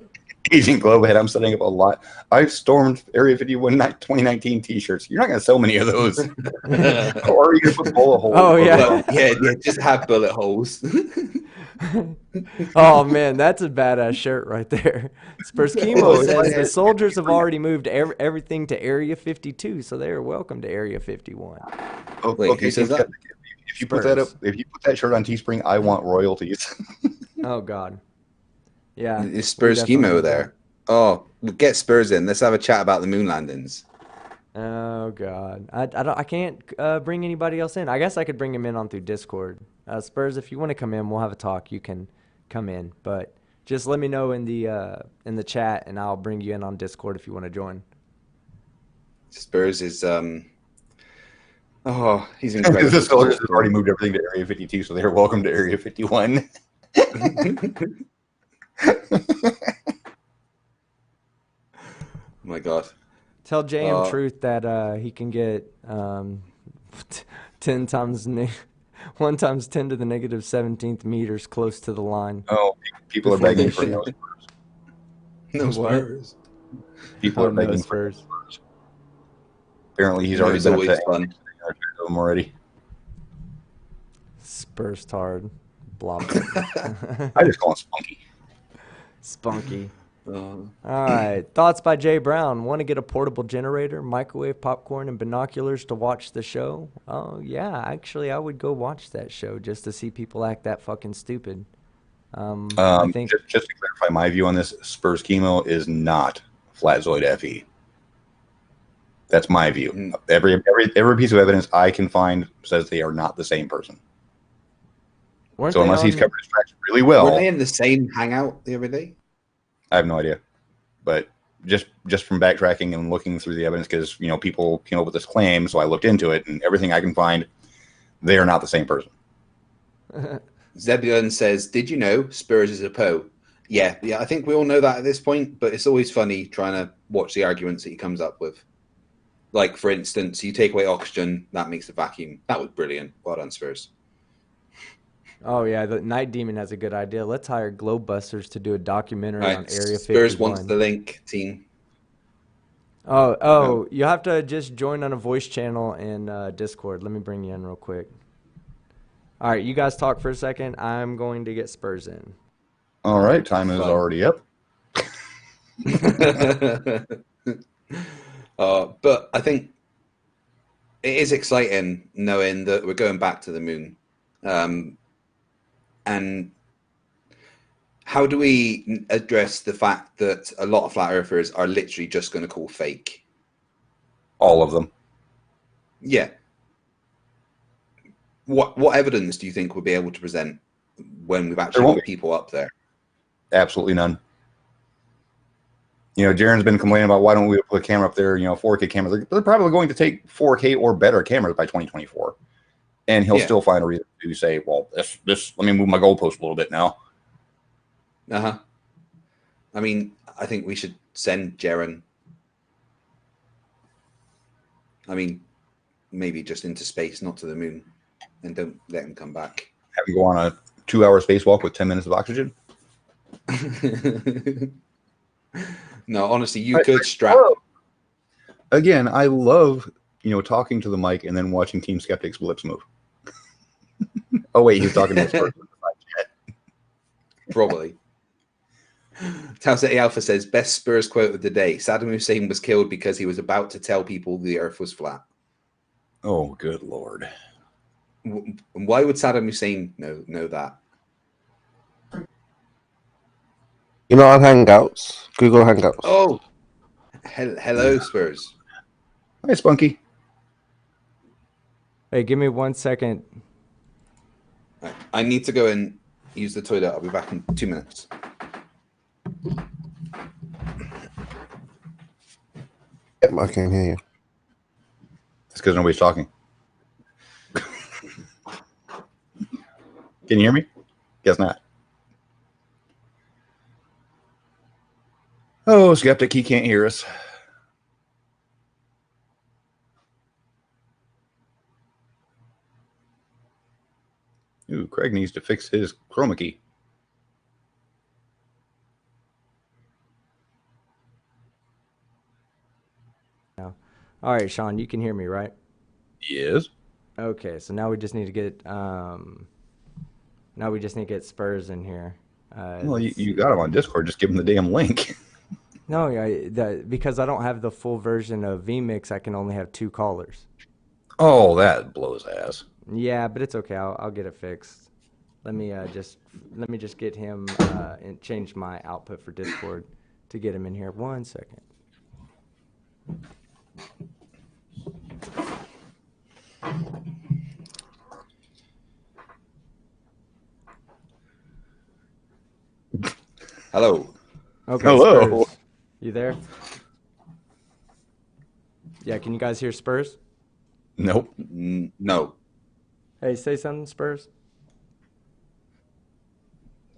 Agent Globehead, I'm setting up a lot. I've stormed Area 51 2019 T-shirts. You're not going to sell many of those. Or are you going to put bullet holes? Oh, yeah. Yeah, just have bullet holes. Oh man, that's a badass shirt right there. Spurskimo says the soldiers have already moved everything to Area 52, so they are welcome to Area 51. Oh, wait, okay, so if you put that shirt on Teespring, I want royalties. Oh God, yeah. Is Spurskimo there? Oh, we'll get Spurs in. Let's have a chat about the moon landings. Oh God, I can't bring anybody else in. I guess I could bring him in on through Discord. Spurs, if you want to come in, we'll have a talk. You can come in, but just let me know in the chat, and I'll bring you in on Discord if you want to join. Spurs is he's incredible. The soldiers have already moved everything to Area 52, so they're welcome to Area 51. Oh my God. Tell JM Truth that he can get 10 times 1 times 10 to the negative 17th meters close to the line. Oh, people are begging for no Spurs. No Spurs. People are begging for Spurs. Apparently, he's already been upset them already. Spurs tard. Blob. I just call him Spunky. Spunky. All right. Thoughts by Jay Brown. Want to get a portable generator, microwave popcorn, and binoculars to watch the show? Oh, yeah. Actually, I would go watch that show just to see people act that fucking stupid. I think just to clarify my view on this, Spurskimo is not Flatzoid FE. That's my view. Every piece of evidence I can find says they are not the same person. So unless he's covered his tracks really well. Were they in the same hangout the other day? I have no idea. But just from backtracking and looking through the evidence, because people came up with this claim, so I looked into it, and everything I can find, they are not the same person. Zebulon says, "Did you know Spurs is a Poe?" Yeah. I think we all know that at this point, but it's always funny trying to watch the arguments that he comes up with. Like, for instance, you take away oxygen, that makes a vacuum. That was brilliant. Well done, Spurs. Oh, yeah, the Night Demon has a good idea. Let's hire Globebusters to do a documentary on Area 51. Spurs wants the link, team. Oh, you have to just join on a voice channel in Discord. Let me bring you in real quick. All right, you guys talk for a second. I'm going to get Spurs in. All right, time is already up. But I think it is exciting knowing that we're going back to the moon. And how do we address the fact that a lot of flat earthers are literally just going to call fake? All of them. Yeah. What evidence do you think we'll be able to present when we've actually got people up there? Absolutely none. Jaren's been complaining about why don't we put a camera up there, 4K camera. They're probably going to take 4K or better cameras by 2024. And he'll still find a reason to say, well, this let me move my goalpost a little bit now. I mean, I think we should send Jaren. I mean, maybe just into space, not to the moon, and don't let him come back. Have him go on a 2-hour spacewalk with 10 minutes of oxygen? No, honestly, you could strap. Again, I love, talking to the mic and then watching Team Skeptic's lips move. Oh, wait, he's talking to us first. Probably. Tau City Alpha says, best Spurs quote of the day. Saddam Hussein was killed because he was about to tell people the earth was flat. Oh, good Lord. Why would Saddam Hussein know that? On Hangouts, Google Hangouts. Oh, hello, Spurs. Hi, Spunky. Hey, give me 1 second. I need to go and use the toilet. I'll be back in 2 minutes. Yep, I can hear you. It's because nobody's talking. Can you hear me? Guess not. Oh, Skeptic, he can't hear us. Ooh, Craig needs to fix his chroma key. All right, Sean, you can hear me, right? Yes. Okay, so now we just need to get Spurs in here. Well, you got him on Discord. Just give him the damn link. No, because I don't have the full version of vMix, I can only have 2 callers. Oh, that blows ass. Yeah, but it's okay. I'll get it fixed. Let me just get him and change my output for Discord to get him in here. 1 second. Hello. Okay, Hello. Spurs, you there? Yeah, can you guys hear Spurs? Nope. No. Hey, say something, Spurs.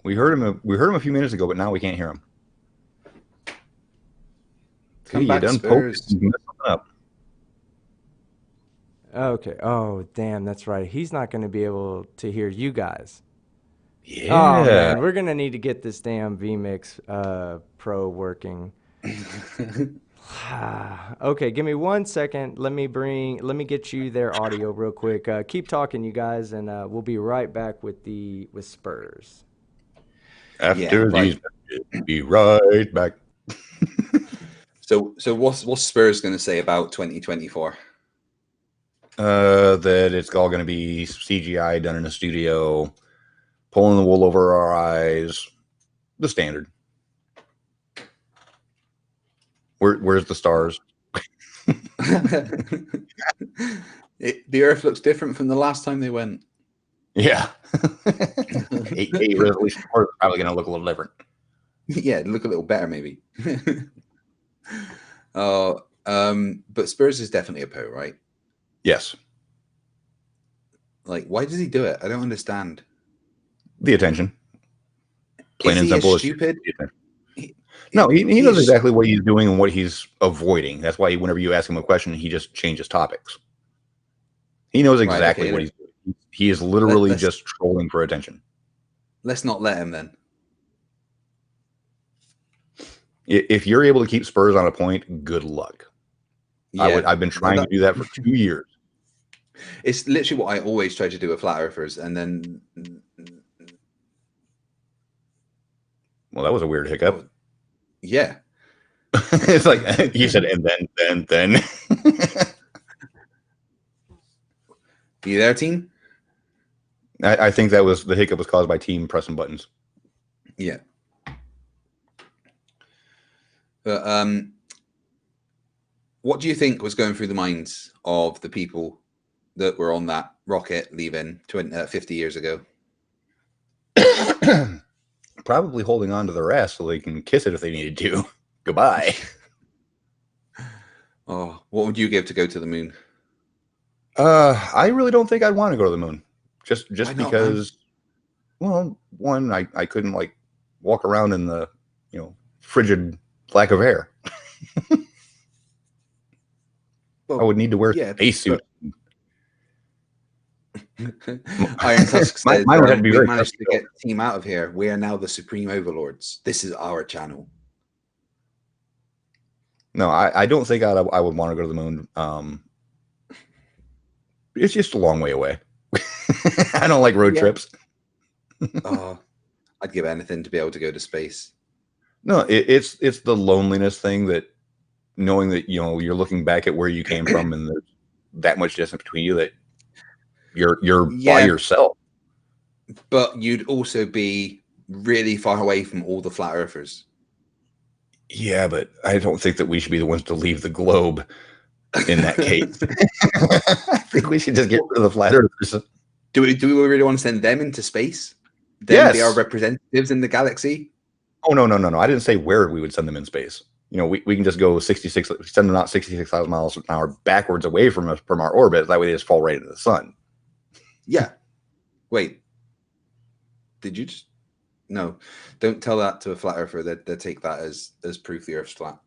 We heard him. We heard him a few minutes ago, but now we can't hear him. Come back, Spurs. Up. Okay. Oh, damn, that's right. He's not going to be able to hear you guys. Yeah. Oh, man, we're going to need to get this damn vMix Pro working. Okay, give me 1 second. Let me get you their audio real quick. Keep talking, you guys, and we'll be right back with Spurs. After these, be right back. So what's Spurs going to say about 2024? That it's all going to be CGI done in a studio, pulling the wool over our eyes, the standard. Where's the stars? The Earth looks different from the last time they went. Yeah. 8K resolution is probably going to look a little different. Yeah, look a little better maybe. But Spurs is definitely a Poe, right? Yes. Like, why does he do it? I don't understand. The attention. Plain and simple. Stupid? No, he knows exactly what he's doing and what he's avoiding. That's why whenever you ask him a question, he just changes topics. He knows exactly what he's doing. He is literally just trolling for attention. Let's not let him then. If you're able to keep Spurs on a point, good luck. Yeah, I've been trying to do that for 2 years. It's literally what I always try to do with flat earthers, and then. Well, that was a weird hiccup. Yeah. It's like you said, and then. You there, team? I think that was the hiccup was caused by team pressing buttons. Yeah. But what do you think was going through the minds of the people that were on that rocket leaving 50 years ago? Probably holding on to their ass so they can kiss it if they needed to. Goodbye. Oh, what would you give to go to the moon? I really don't think I'd want to go to the moon. Just because, well, one, I couldn't like walk around in the frigid lack of air. Well, I would need to wear a spacesuit. Iron Tusk says, mine would have to be we very managed to get the team out of here. We are now the Supreme Overlords. This is our channel. No, I don't think I would want to go to the moon. It's just a long way away. I don't like road trips. Oh, I'd give anything to be able to go to space. No, it's the loneliness thing, that knowing that you're looking back at where you came from and there's that much distance between you, that you're by yourself. But you'd also be really far away from all the flat earthers. Yeah, but I don't think that we should be the ones to leave the globe in that case. I think we should just get rid of the flat earthers. Do we really want to send them into space? Them be our representatives in the galaxy? Oh, no. I didn't say where we would send them in space. We can just go send them out 66,000 miles an hour backwards away from our orbit. That way they just fall right into the sun. Yeah. Wait. Did you just... No. Don't tell that to a flat earther. They'll take that as proof the Earth's flat.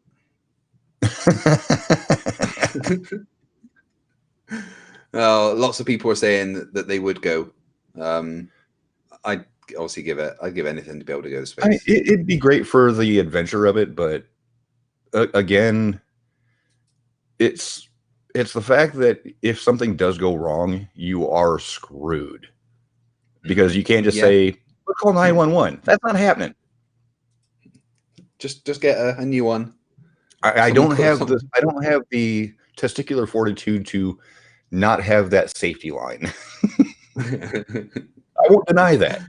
Lots of people are saying that they would go. I'd obviously I'd give anything to be able to go to space. I mean, it'd be great for the adventure of it, but again, it's the fact that if something does go wrong, you are screwed, because you can't just say, "Let's call 911." That's not happening. Just get a new one. I don't have the testicular fortitude to not have that safety line. I won't deny that.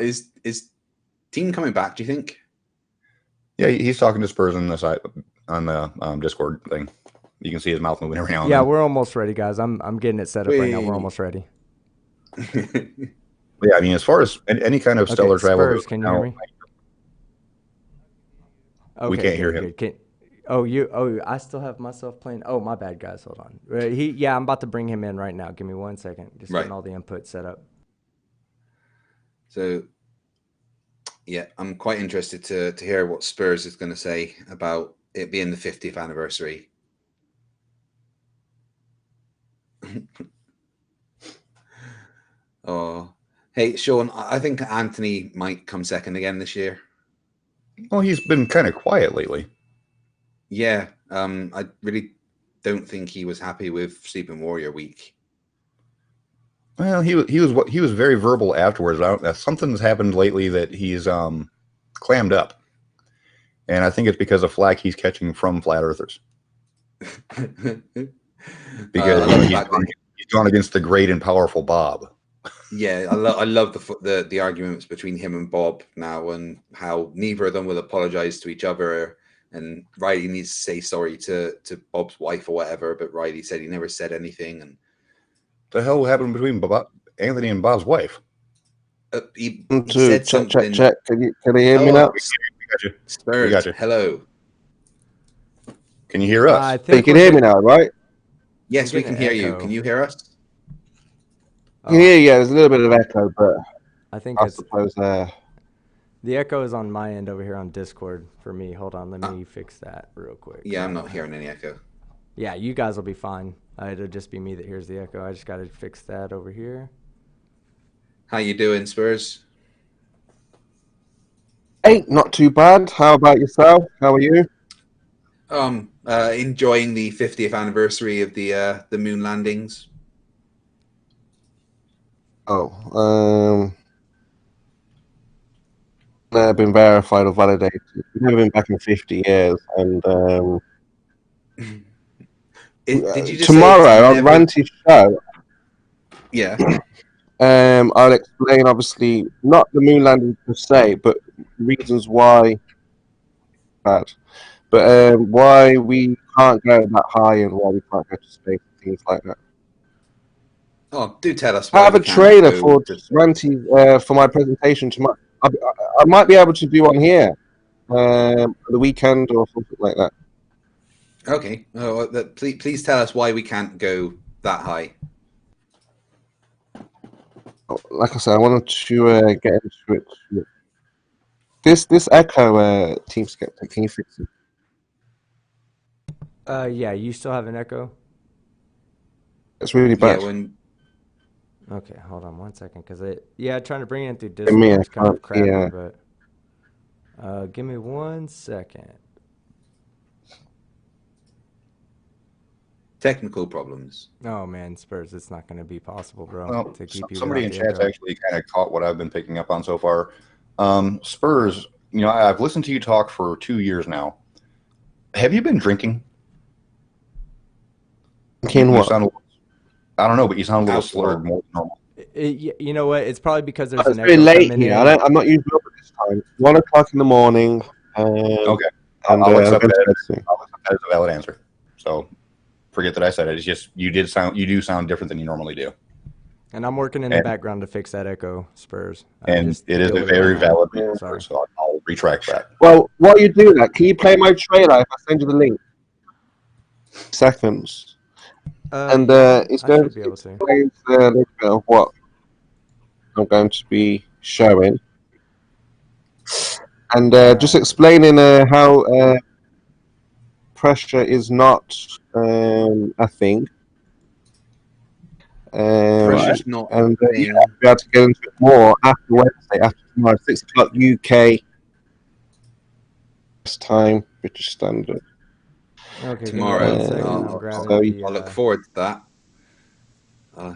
Is team coming back, do you think? Yeah, he's talking to Spurs on the side on the Discord thing. You can see his mouth moving every now and then. Yeah, we're almost ready, guys. I'm getting it set up right now. We're almost ready. Yeah, I mean, as far as any kind of stellar travel, Spurs, can you hear me? Okay, we can't hear him. I still have myself playing. Oh, my bad, guys. Hold on. I'm about to bring him in right now. Give me 1 second. Just getting all the input set up. So, yeah, I'm quite interested to hear what Spurs is going to say about it being the 50th anniversary. Oh, hey, Sean, I think Anthony might come second again this year. Well, he's been kind of quiet lately. Yeah, I really don't think he was happy with Sleeping Warrior week. Well, he was very verbal afterwards. Something's happened lately that he's clammed up, and I think it's because of flack he's catching from flat earthers. Because he's gone against the great and powerful Bob. Yeah, I love the arguments between him and Bob now, and how neither of them will apologize to each other. And Riley needs to say sorry to Bob's wife or whatever, but Riley said he never said anything. And the hell happened between Anthony and Bob's wife? He said something. Check. Can you hear me now? We got you. Spurs, We got you. Hello. Can you hear us? You can hear me now, right? Yes, we can hear you. Can you hear us? I can hear you. There's a little bit of echo, but I think I suppose the echo is on my end over here on Discord for me. Hold on, let me fix that real quick. Yeah, I'm not hearing any echo. Yeah, you guys will be fine. It'll just be me that hears the echo. I just got to fix that over here. How you doing, Spurs? Hey, not too bad. How about yourself? How are you? Enjoying the 50th anniversary of the moon landings. Never been verified or validated. We've never been back in 50 years, and did you just tomorrow on Ranty's show? Yeah. I'll explain, obviously, not the moon landing per se, but reasons why bad. But why we can't go that high and why we can't go to space and things like that. Oh, do tell us. I have a trailer for Ranty for my presentation tomorrow. I might be able to do one here the weekend or something like that. Okay. Please tell us why we can't go that high. Like I said, I wanted to get into it. This echo, Team Skeptic, can you fix it? Yeah, you still have an echo? It's really bad. Okay, hold on 1 second, trying to bring it in through Discord is kind of crappy, but give me 1 second. Technical problems. Oh man, Spurs, it's not going to be possible, bro. Well, to keep you somebody in chat's actually kind of caught what I've been picking up on so far. Spurs, I've listened to you talk for 2 years now. Have you been drinking? I don't know, but you sound a little slurred more than normal. You know what? It's probably because there's an echo late coming here. I'm not usually up at this time. 1 o'clock in the morning. Okay, I'll accept that as a valid answer. So forget that I said it. It's just you do sound different than you normally do. And I'm working in the background to fix that echo, Spurs. And it is a very valid answer, so I'll retract that. Well, while you do that, can you play my trailer if I send you the link? Seconds. And it's going to explain a little bit of what I'm going to be showing. And just explaining how pressure is not a thing. Pressure's not a thing. I'll be able to get into it more after Wednesday, after tomorrow, 6 o'clock UK time, British Standard. Okay, tomorrow. I look forward to that.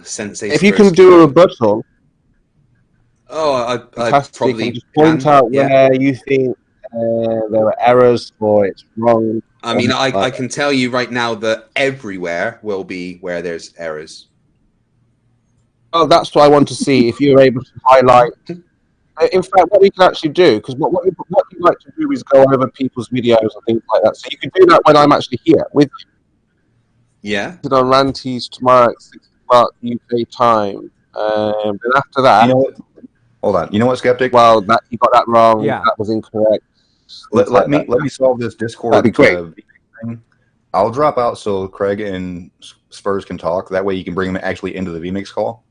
Sensei. If you can do a rebuttal. I probably just point out where you think there are errors or it's wrong. I mean, I can tell you right now that everywhere will be where there's errors. Oh, that's what I want to see. If you're able to highlight. In fact, what we can actually do, because what you like to do is go over people's videos and things like that. So you can do that when I'm actually here with you. Yeah. On Ranty's tomorrow at 6 o'clock UK time. Then after that, hold on. You know what, Skeptic? Well, you got that wrong. Yeah. That was incorrect. Let me solve this Discord. That'd be great. Thing. I'll drop out so Craig and Spurs can talk. That way you can bring them actually into the VMix call.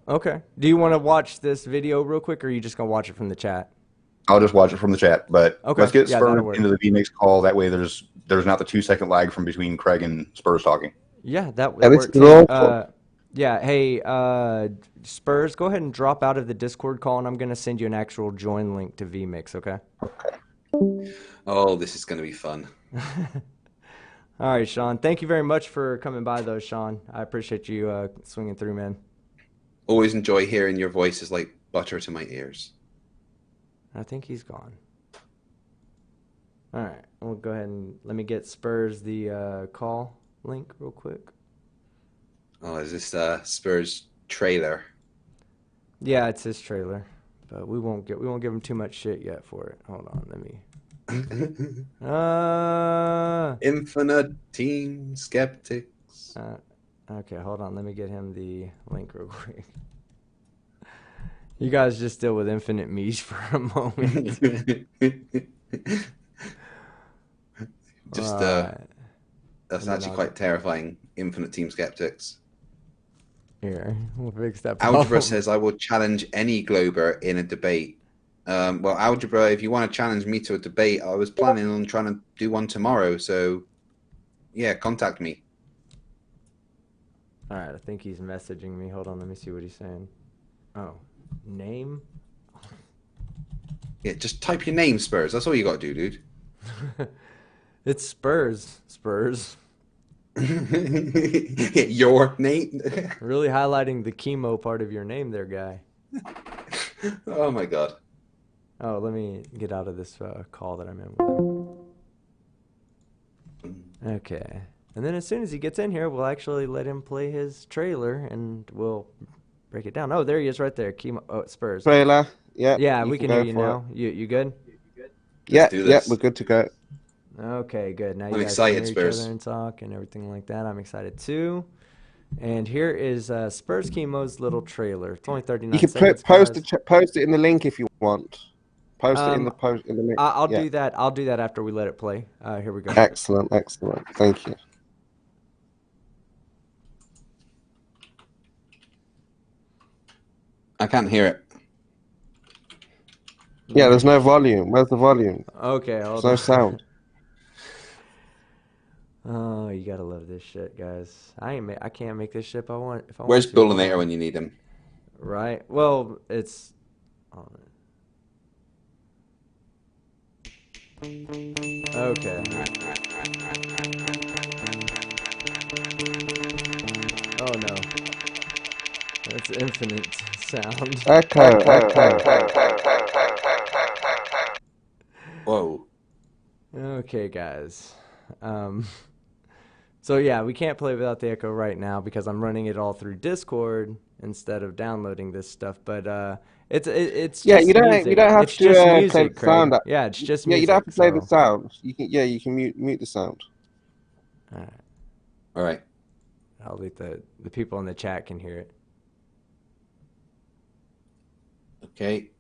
Okay. Do you want to watch this video real quick, or are you just going to watch it from the chat? I'll just watch it from the chat. But let's get Spurs work. into the VMix call. That way there's not the 2-second lag from between Craig and Spurs talking. Yeah, that works. Hey, Spurs, go ahead and drop out of the Discord call, and I'm going to send you an actual join link to VMix, okay? Okay. Oh, this is going to be fun. All right, Sean. Thank you very much for coming by, though, Sean. I appreciate you swinging through, man. Always enjoy hearing your voice. Is like butter to my ears. I think he's gone. All right. We'll go ahead and let me get Spurs the call link real quick. Oh, is this Spurs trailer? Yeah, it's his trailer, but we won't give him too much shit yet for it. Hold on, let me. Infinite Team Skeptics. Okay, hold on. Let me get him the link real quick. You guys just deal with Infinite Me's for a moment. That's actually quite terrifying. Infinite Team Skeptics. Here, we'll fix that problem. Algebra problem. says, I will challenge any Glober in a debate. Well, Algebra, if you want to challenge me to a debate, I was planning on trying to do one tomorrow. So, yeah, contact me. All right, I think he's messaging me. Hold on, let me see what he's saying. Oh, name? Yeah, just type your name, Spurs. That's all you got to do, dude. It's Spurs. Spurs. Your name? Really highlighting the chemo part of your name there, guy. Oh, my God. Oh, let me get out of this call that I'm in with him. Okay. And then as soon as he gets in here, we'll actually let him play his trailer, and we'll break it down. Oh, there he is right there. Chemo. Oh, Spurs. Trailer. Yeah. Yeah, we can hear you now. You good? Yeah, we're good to go. Okay, good. Now I'm you guys excited, can hear each Spurs. other and talk and everything like that. I'm excited too. And here is Spurskimo's little trailer. It's only 39 You can seconds. post it in the link if you want. Post it in the link. I'll do that. I'll do that after we let it play. Here we go. Excellent. Thank you. I can't hear it. Yeah, there's no volume. Where's the volume? Okay, hold There's no sound. Oh, you gotta love this shit, guys. I can't make this shit if I want. Where's Bullinator when you need him? Right. Well, it's. Okay. Oh no. That's infinite sound. Echo. Whoa. Okay, guys. So yeah, we can't play without the echo right now because I'm running it all through Discord instead of downloading this stuff. But it's yeah, just you don't music. have it's to just play music, the sound. Yeah, it's just music. Yeah, you don't have to play the so. sound. You can mute the sound. All right. I'll let the people in the chat can hear it. Okay.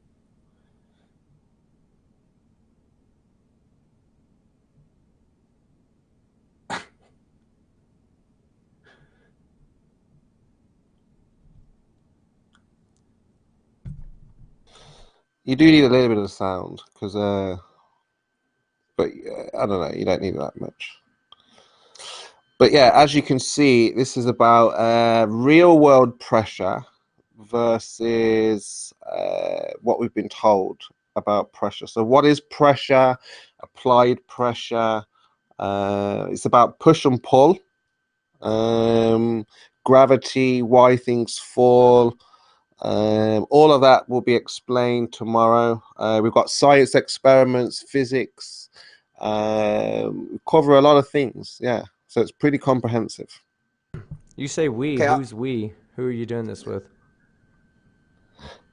You do need a little bit of sound because, but I don't know. You don't need that much. But yeah, as you can see, this is about real world pressure versus what we've been told about pressure. So what is pressure? Applied pressure. It's about push and pull. Gravity, why things fall. All of that will be explained tomorrow. We've got science experiments, physics. Cover a lot of things. Yeah. So it's pretty comprehensive. You say we. Okay, Who's we? Who are you doing this with?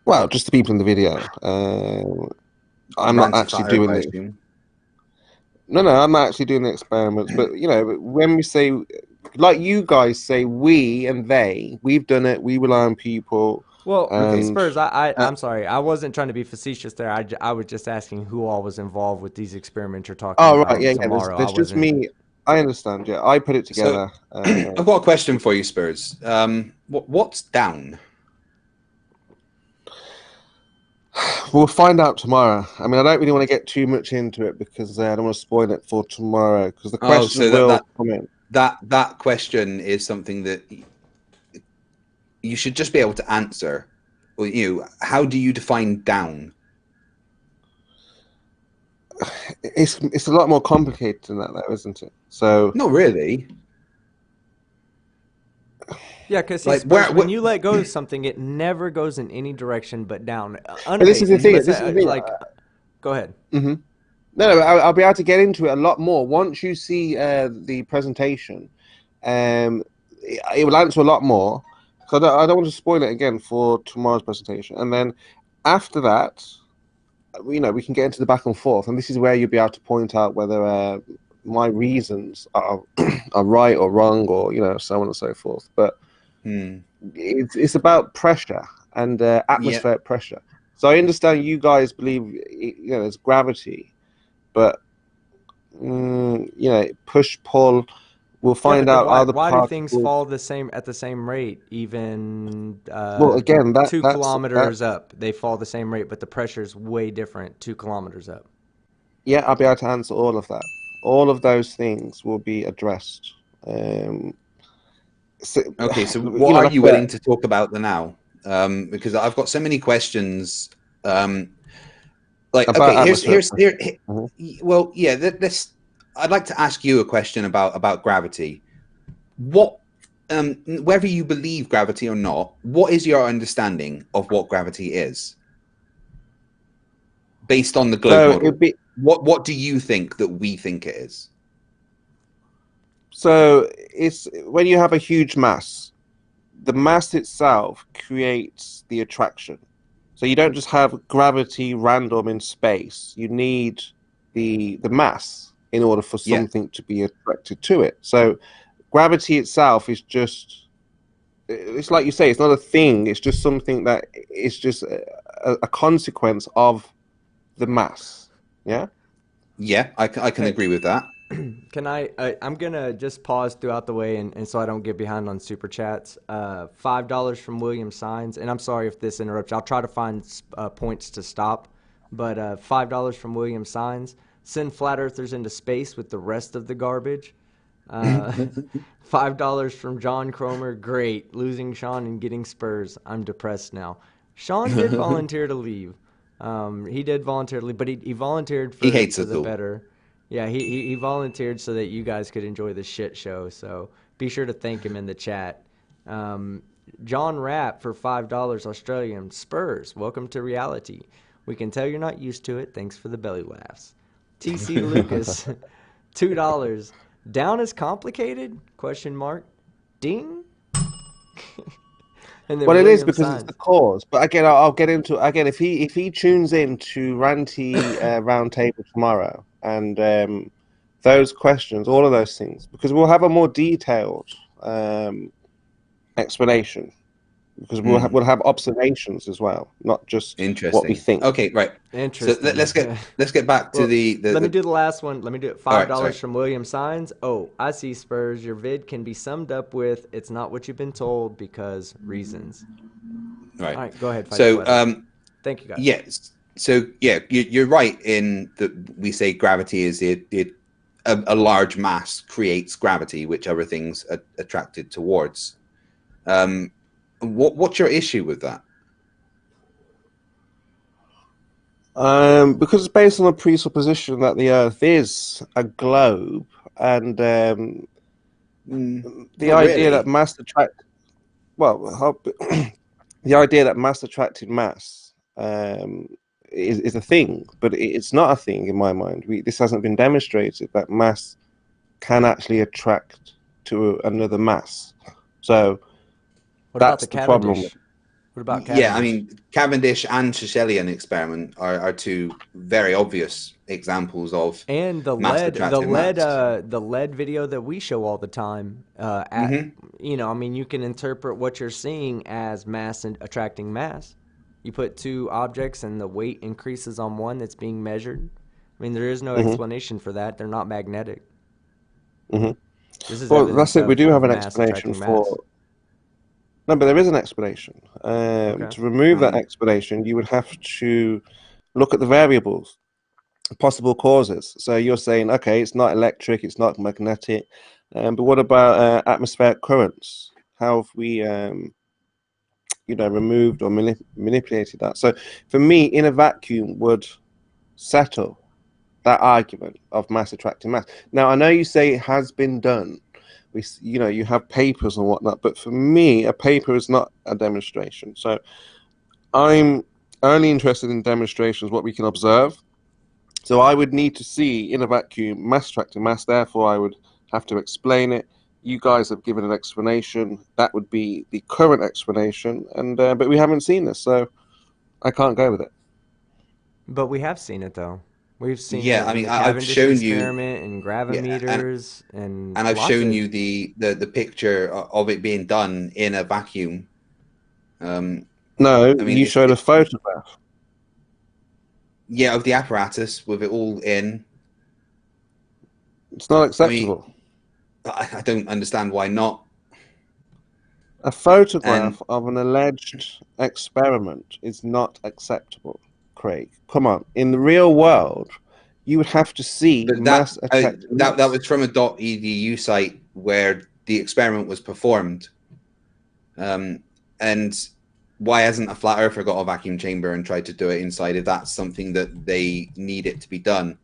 Well, just the people in the video. I'm not actually doing it. No, I'm not actually doing the experiments. But, you know, when we say, like you guys say we and they, we've done it. We rely on people. Well, okay, Spurs, I'm sorry. I wasn't trying to be facetious there. I was just asking who all was involved with these experiments you're talking about tomorrow. There's just me. I understand. Yeah, I put it together. So, I've got a question for you, Spurs. What's down? We'll find out tomorrow. I mean, I don't really want to get too much into it because I don't want to spoil it for tomorrow. Because the question will come in. That question is something that you should just be able to answer. How do you define down? it's a lot more complicated than that, though, isn't it? So not really. Yeah, because Like when you let go of something, it never goes in any direction but down. But this is the thing. This is the thing. Go ahead. Mm-hmm. No, I'll be able to get into it a lot more once you see the presentation. It will answer a lot more. So I don't want to spoil it again for tomorrow's presentation. And then after that, we can get into the back and forth. And this is where you'll be able to point out whether my reasons are are right or wrong, or so on and so forth. But it's about pressure and atmospheric pressure. So I understand you guys believe there's gravity, but push pull. We'll find out other why particles. do things fall at the same rate, even well, again, 2 kilometers up? They fall the same rate, but the pressure is way different 2 kilometers up. Yeah, I'll be able to answer all of that. All of those things will be addressed. So what are you willing to talk about now? Because I've got so many questions. Well, yeah. I'd like to ask you a question about gravity. What, whether you believe gravity or not, what is your understanding of what gravity is, based on the globe model? What do you think that we think it is? So it's when you have a huge mass, the mass itself creates the attraction. So you don't just have gravity random in space. You need the mass in order for something to be attracted to it. So gravity itself is just, it's like you say, it's not a thing. It's just something that is just a consequence of the mass. Yeah? Yeah, I can agree with that. I'm gonna just pause throughout the way, and so I don't get behind on super chats. $5 from William Signs, and I'm sorry if this interrupts. I'll try to find points to stop, but $5 from William Signs. Send flat earthers into space with the rest of the garbage. $5 from John Cromer. Great, losing Sean and getting Spurs. I'm depressed now. Sean did volunteer to leave. He did volunteer to leave, but he volunteered for the better. Yeah, he volunteered so that you guys could enjoy the shit show. So be sure to thank him in the chat. John Rapp for $5 Australian. Spurs, welcome to reality. We can tell you're not used to it. Thanks for the belly laughs. TC Lucas, $2. Down is complicated? Question mark. Ding. Well, William it is because Sands. It's the cause. But again, I'll get into again if he tunes in to Ranty Roundtable tomorrow, and those questions, all of those things, because we'll have a more detailed explanation, because we'll have observations as well, not just what we think. Okay, right. Interesting. So let's get back to the. Let me do the last one. Let me do it. $5 from William Signs. Oh, I see, Spurs. Your vid can be summed up with "It's not what you've been told because reasons." Right. All right. Go ahead. So thank you guys. Yes. So yeah, you're right in that we say gravity is a large mass creates gravity, which other things are attracted towards. What's your issue with that? Because it's based on the presupposition that the Earth is a globe, and the idea that mass attract, the idea that mass attracted mass is a thing, but it's not a thing in my mind. This hasn't been demonstrated that mass can actually attract to another mass. So. What about the problem? What about Cavendish? Yeah, I mean, Cavendish and Shishelian experiment are two very obvious examples of the lead video that we show all the time. You can interpret what you're seeing as mass and attracting mass. You put two objects and the weight increases on one that's being measured. I mean, there is no explanation for that. They're not magnetic. That's it. We do have an explanation for. No, but there is an explanation. To remove that explanation, you would have to look at the variables, possible causes. So you're saying, okay, it's not electric, it's not magnetic, but what about atmospheric currents? How have we, removed or manipulated that? So for me, in a vacuum would settle. that argument of mass attracting mass. Now, I know you say it has been done. You have papers and whatnot, but for me, a paper is not a demonstration. So I'm only interested in demonstrations, what we can observe. So I would need to see in a vacuum mass attracting mass. Therefore, I would have to explain it. You guys have given an explanation. That would be the current explanation, and but we haven't seen this, so I can't go with it. But we have seen it though. We've seen Yeah, it I in mean, the I've Cavendish shown you, experiment and yeah, gravimeters and and I've lots shown of. you the picture of it being done in a vacuum. No, I mean, you showed a photograph. yeah, of the apparatus with it all in. It's not I mean, acceptable. I don't understand why not. A photograph And of an alleged experiment is not acceptable, Craig. Come on. In the real world, you would have to see but mass attracting that mass. was from a .edu site where the experiment was performed. And why hasn't a flat earther got a vacuum chamber and tried to do it inside if that's something that they need it to be done?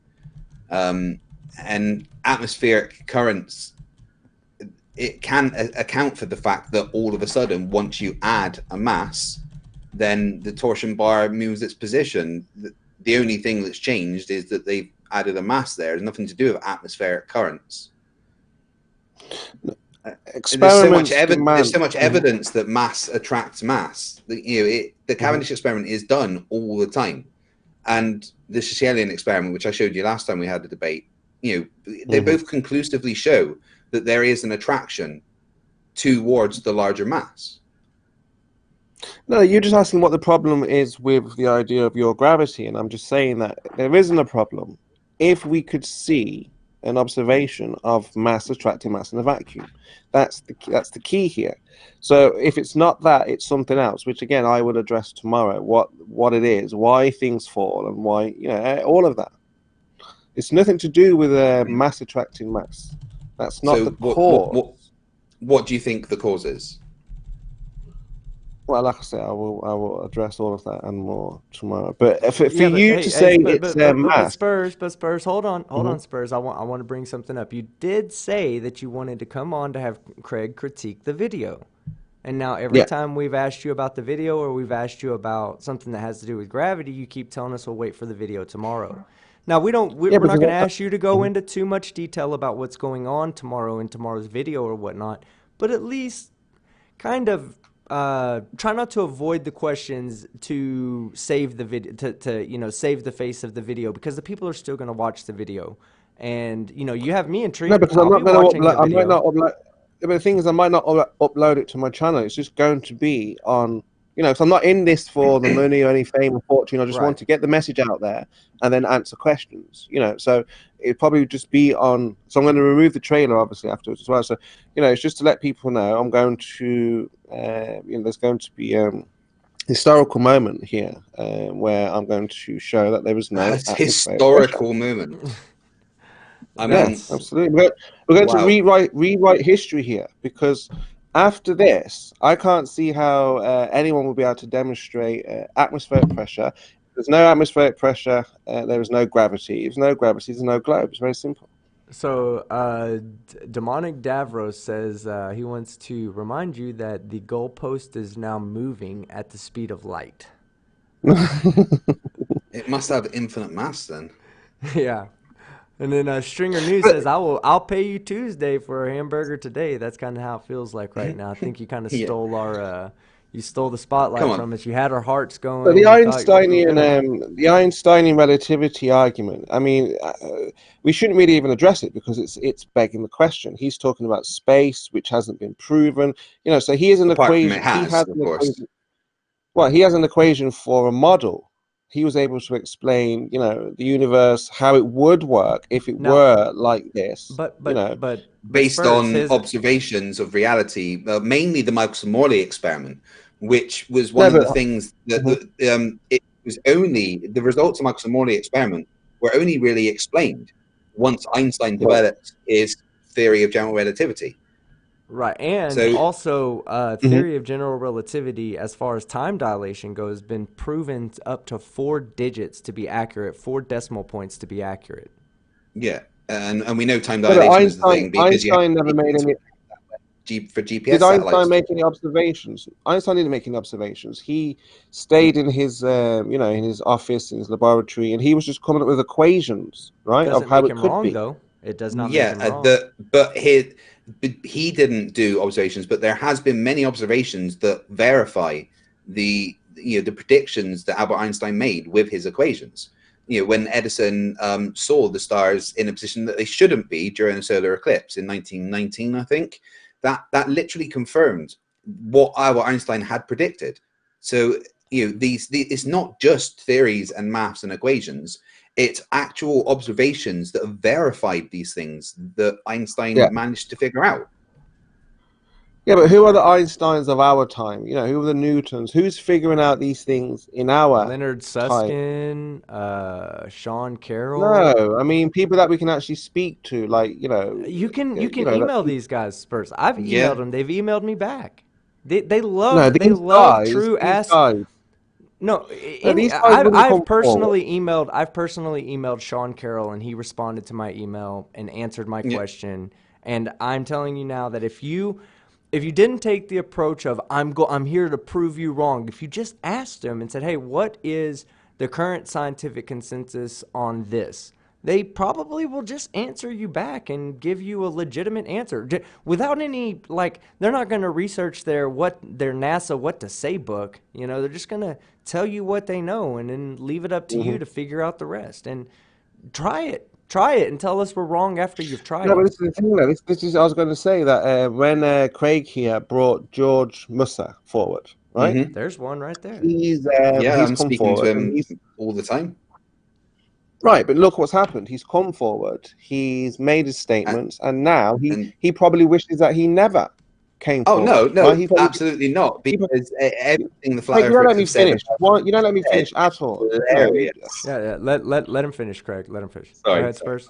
And atmospheric currents, it can account for the fact that all of a sudden, once you add a mass, then the torsion bar moves its position. The only thing that's changed is that they've added a mass there. It's nothing to do with atmospheric currents. There's so much evidence that mass attracts mass. The Cavendish experiment is done all the time, and the Shishelian experiment, which I showed you last time we had the debate, they both conclusively show that there is an attraction towards the larger mass. No, you're just asking what the problem is with the idea of your gravity, and I'm just saying that there isn't a problem if we could see an observation of mass attracting mass in a vacuum. That's the key here. So if it's not that, it's something else, which again I will address tomorrow. What it is, why things fall, and why all of that. It's nothing to do with mass attracting mass. That's not So the cause. what do you think the cause is? Well, like I say, I will address all of that and more tomorrow. But for you to say it's mass, Spurs, hold on, Spurs. I want to bring something up. You did say that you wanted to come on to have Craig critique the video, and now every time we've asked you about the video or we've asked you about something that has to do with gravity, you keep telling us we'll wait for the video tomorrow. Now we're not going to ask you to go into too much detail about what's going on tomorrow in tomorrow's video or whatnot, but at least kind of. Try not to avoid the questions to save the video to save the face of the video, because the people are still going to watch the video, and you have me intrigued. No, because I'm not going to upload. I might not upload. But the thing is, I might not upload it to my channel. It's just going to be on. So I'm not in this for the money or any fame or fortune. I just want to get the message out there and then answer questions. So it probably just be on. So I'm going to remove the trailer obviously afterwards as well. So it's just to let people know I'm going to. There's going to be historical moment here where I'm going to show that there was no historical moment. I mean, yes, absolutely. We're going to rewrite history here, because after this, I can't see how anyone will be able to demonstrate atmospheric pressure. If there's no atmospheric pressure, there is no gravity. If there's no gravity, there's no globe. It's very simple. So, Demonic Davros says he wants to remind you that the goalpost is now moving at the speed of light. It must have infinite mass then. Yeah. And then Stringer News says, I'll pay you Tuesday for a hamburger today. That's kind of how it feels like right now. I think you kind of stole our you stole the spotlight from us. You had our hearts going. So the Einsteinian relativity argument. I mean, we shouldn't really even address it because it's begging the question. He's talking about space, which hasn't been proven. So he has an equation. He has an equation for a model. He was able to explain, the universe, how it would work if it were like this. But based on observations of reality, mainly the Michael-Morley experiment, which was one of the things that it was only the results of Michael-Morley experiment were only really explained once Einstein developed his theory of general relativity. Right, and So also theory of general relativity, as far as time dilation goes, has been proven up to 4 digits to be accurate, 4 decimal points to be accurate. yeah, and we know time But dilation is the thing because you have Einstein never made any. for GPS Did satellites. Einstein make any observations? Einstein didn't make any observations. He stayed in his, in his office, in his laboratory, and he was just coming up with equations, right, of Doesn't how make it him could wrong, be. though. It does not make Yeah, him wrong. but he didn't do observations, but there has been many observations that verify the predictions that Albert Einstein made with his equations. When Edison saw the stars in a position that they shouldn't be during a solar eclipse in 1919, I think that literally confirmed what Albert Einstein had predicted. So it's not just theories and maths and equations. It's actual observations that have verified these things that Einstein managed to figure out. Yeah, but who are the Einsteins of our time? Who are the Newtons? Who's figuring out these things in our Leonard time? Susskind, Sean Carroll. No, I mean people that we can actually speak to, like You can email these guys, Spurs. I've emailed them. They've emailed me back. They love true ass. No, I've personally emailed Sean Carroll, and he responded to my email and answered my question. And I'm telling you now that if you didn't take the approach of I'm here to prove you wrong, if you just asked him and said, hey, what is the current scientific consensus on this? They probably will just answer you back and give you a legitimate answer without any, they're not going to research their NASA what to say book. They're just going to tell you what they know and then leave it up to you to figure out the rest. And try it and tell us we're wrong after you've tried it. But this is the thing, though. This is, I was going to say that when Graieg here brought George Musser forward, right? There's one right there. He's I'm come speaking forward to him all the time. Right, but look what's happened. He's come forward. He's made his statements, and now he probably wishes that he never came forward. No, right? absolutely not. Because everything the flat you don't let me earthers have finish. You don't let me finish at all. Yeah. Let him finish, Craig. Let him finish. Sorry. Go ahead, Spurs.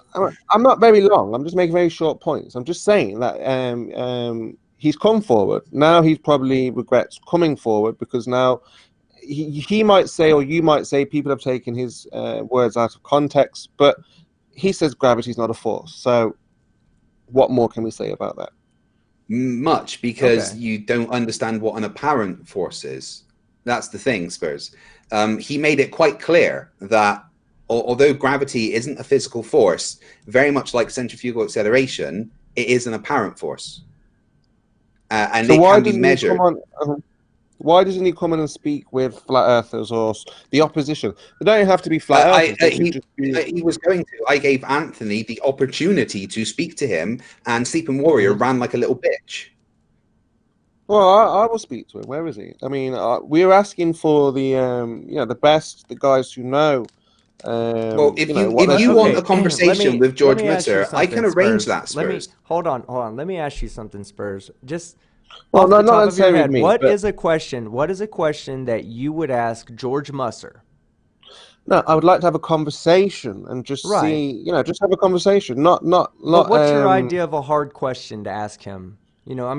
I'm not very long. I'm just making very short points. I'm just saying that he's come forward. Now he probably regrets coming forward because now he might say, or you might say, people have taken his words out of context, but he says gravity is not a force. So what more can we say about that? Much, because you don't understand what an apparent force is. That's the thing, Spurs. He made it quite clear that although gravity isn't a physical force, very much like centrifugal acceleration, it is an apparent force. And so it can be measured. Why doesn't he come in and speak with flat earthers or the opposition? They don't have to be flat earthers. He was going to. I gave Anthony the opportunity to speak to him, and Sleeping Warrior ran like a little bitch. Well, I will speak to him. Where is he? I mean, we're asking for the best, the guys who know. Well, if you want a conversation with George Musser, I can arrange that, Spurs. Hold on. Let me ask you something, Spurs. Just well, not necessarily with me. What is a question that you would ask George Musser? No, I would like to have a conversation and just see, just have a conversation. Not. What's your idea of a hard question to ask him?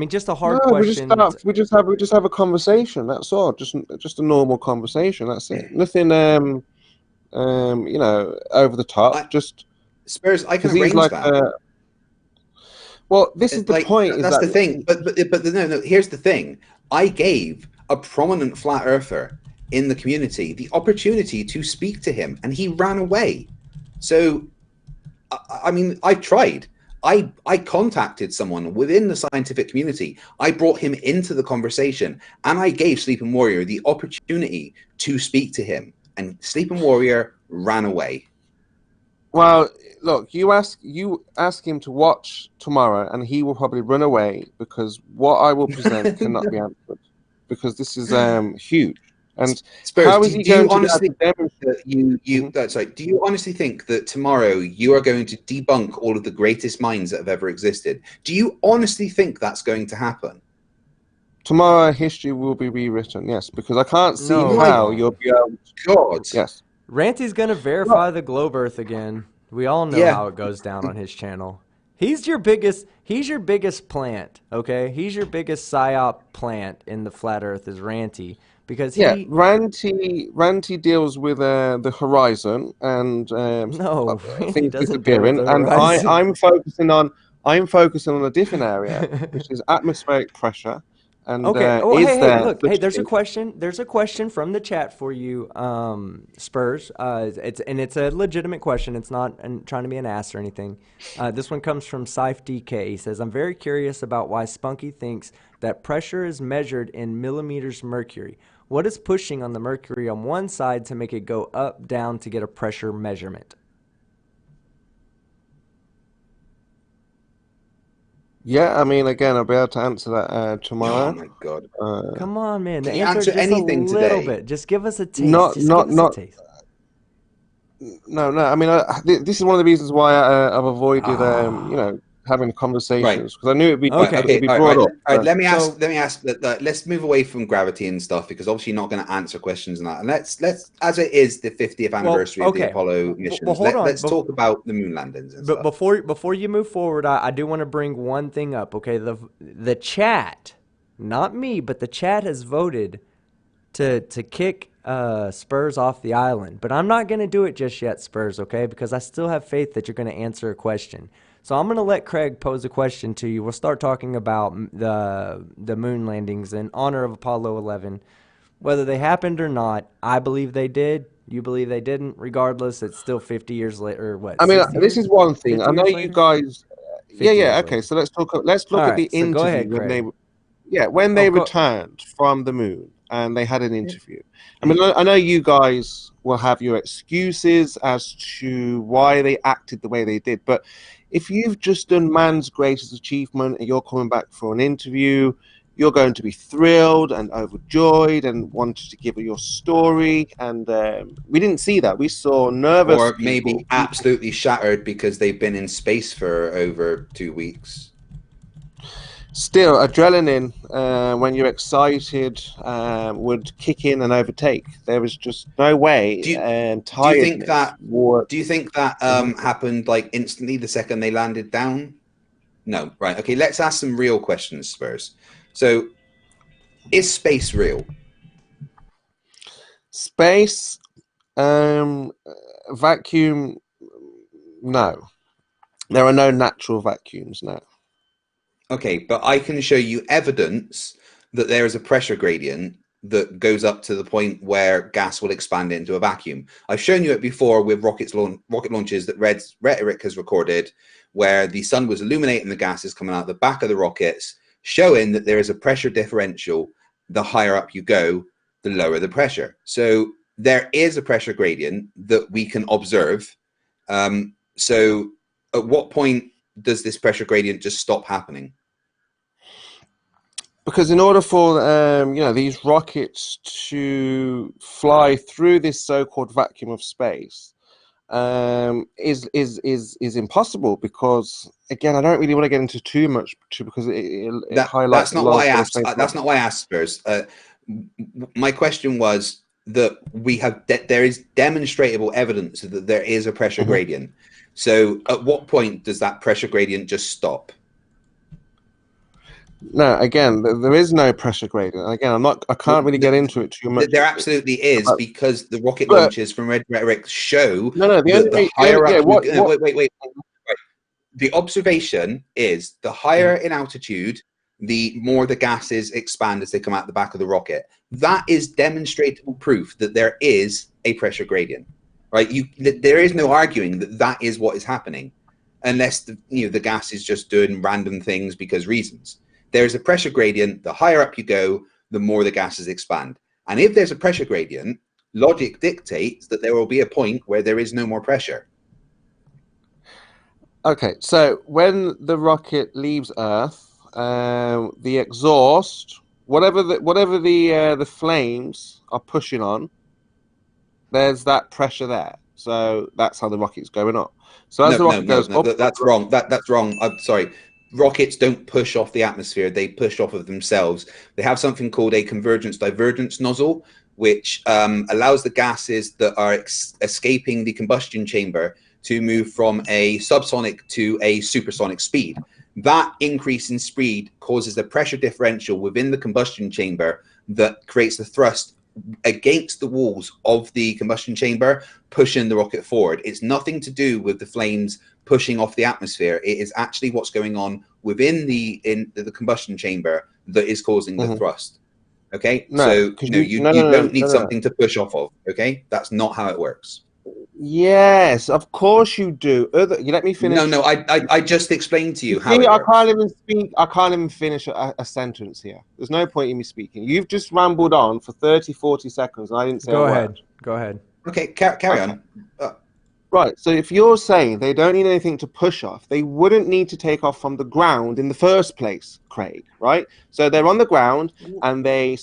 Just a hard question. We just have a conversation. That's all. Just a normal conversation. That's it. Nothing. Over the top. Just Spurs. I can arrange that. Well, this is the point. That's the thing. But no. Here's the thing. I gave a prominent flat earther in the community the opportunity to speak to him, and he ran away. So, I mean, I tried. I contacted someone within the scientific community. I brought him into the conversation, and I gave Sleeping Warrior the opportunity to speak to him, and Sleeping Warrior ran away. Well, look, you ask him to watch tomorrow, and he will probably run away because what I will present cannot be answered because this is huge. And Spurs, how is he going to demonstrate? Do you honestly think that tomorrow you are going to debunk all of the greatest minds that have ever existed? Do you honestly think that's going to happen? Tomorrow, history will be rewritten. Yes, because I can't see how you'll be able to. God. Yes. Ranty's going to verify the globe Earth again. We all know how it goes down on his channel. He's your biggest plant, okay? He's your biggest psyop plant in the flat Earth is Ranty because Yeah, he Ranty deals with the horizon and no, Ranty things doesn't deal with disappearing, the and horizon. I'm focusing on a different area, which is atmospheric pressure, and Okay. Oh, is hey, there look. Hey, such there's a thing? question. There's a question from the chat for you, Spurs. It's a legitimate question. It's not trying to be an ass or anything. This one comes from Sif DK. He says, "I'm very curious about why Spunky thinks that pressure is measured in millimeters mercury. What is pushing on the mercury on one side to make it go up, down to get a pressure measurement?" Yeah, I mean, again, I'll be able to answer that Oh tomorrow. my god! Come on, man. The Can you answer answer just a anything little today? bit. Just give us a taste. Not, Just give not, us a not. taste. No. I mean, this is one of the reasons why I've avoided, having Right. conversations because I knew Right. Okay. it'd Okay. be All right. brought Right. up. All right. Let me ask. So Let me ask. Let's move away from gravity and stuff because obviously you're not going to answer questions and that. And let's as it is the 50th Well, anniversary of the okay. Apollo Well, missions. hold on. Let's talk about the moon landings and But stuff. before you move forward, I do want to bring one thing up. Okay, the chat, not me, but the chat has voted to kick Spurs off the island. But I'm not going to do it just yet, Spurs. Okay, because I still have faith that you're going to answer a question. So I'm going to let Craig pose a question to you. We'll start talking about the moon landings in honor of Apollo 11. Whether they happened or not, I believe they did. You believe they didn't. Regardless, it's still 50 years later. Or what? I mean, 60 this years? is one thing. 50 I know years you later? guys. Yeah, 50 yeah. years Okay, later. so let's All look at the right. So go interview ahead, when Craig. when Oh, they go. returned from the moon and they had an interview. I mean, I know you guys will have your excuses as to why they acted the way they did, but if you've just done man's greatest achievement and you're coming back for an interview, you're going to be thrilled and overjoyed and wanted to give your story. And we didn't see that. We saw nervous Or people. maybe absolutely shattered because they've been in space for over 2 weeks. Still, adrenaline, when you're excited, would kick in and overtake. There was just no way, and Do you think tiredness that? would. Do you think that happened like instantly the second they landed down? No. Right. Okay. Let's ask some real questions, Spurs. So, is space real? Space, vacuum, no. There are no natural vacuums now. Okay, but I can show you evidence that there is a pressure gradient that goes up to the point where gas will expand into a vacuum. I've shown you it before with rocket launches that Rhetoric has recorded, where the sun was illuminating the gases coming out the back of the rockets, showing that there is a pressure differential. The higher up you go, the lower the pressure. So there is a pressure gradient that we can observe. So at what point does this pressure gradient just stop happening? Because in order for these rockets to fly through this so-called vacuum of space, is impossible. Because again, I don't really want to get into too much because it highlights that's a not lot why of I what I'm asked. saying. That's not why I asked, Spurs. My question was that we have there is demonstrable evidence that there is a pressure gradient. So at what point does that pressure gradient just stop? No, again, there is no pressure gradient. Again, I can't really get into it too much. There absolutely is, because the rocket But launches from Red Rhetoric show no, the that only the way, higher up you go, what? wait. The observation is the higher in altitude, the more the gases expand as they come out the back of the rocket. That is demonstrable proof that there is a pressure gradient, right? There is no arguing that that is what is happening, unless the gas is just doing random things because reasons. There is a pressure gradient. The higher up you go, the more the gases expand. And if there's a pressure gradient, logic dictates that there will be a point where there is no more pressure. Okay, so when the rocket leaves Earth, the exhaust, whatever the flames are pushing on, there's that pressure there. So that's how the rocket's going up. So as the rocket goes up, that's wrong. That's wrong. I'm sorry. Rockets don't push off the atmosphere; they push off of themselves. They have something called a convergence-divergence nozzle, which allows the gases that are escaping the combustion chamber to move from a subsonic to a supersonic speed. That increase in speed causes a pressure differential within the combustion chamber that creates the thrust against the walls of the combustion chamber, pushing the rocket forward. It's nothing to do with the flames pushing off the atmosphere. It is actually what's going on within the combustion chamber that is causing the thrust. Okay, No, so you don't need something to push off of. Okay, that's not how it works. Yes, of course you do. You let me finish. No, I just explained to you how it I works. can't even speak. I can't even finish a sentence here. There's no point in me speaking. You've just rambled on for 30, 40 seconds, and I didn't say a word. Go ahead. Okay, carry on. Right, so if you're saying they don't need anything to push off, they wouldn't need to take off from the ground in the first place, Graieg, right? So they're on the ground, and they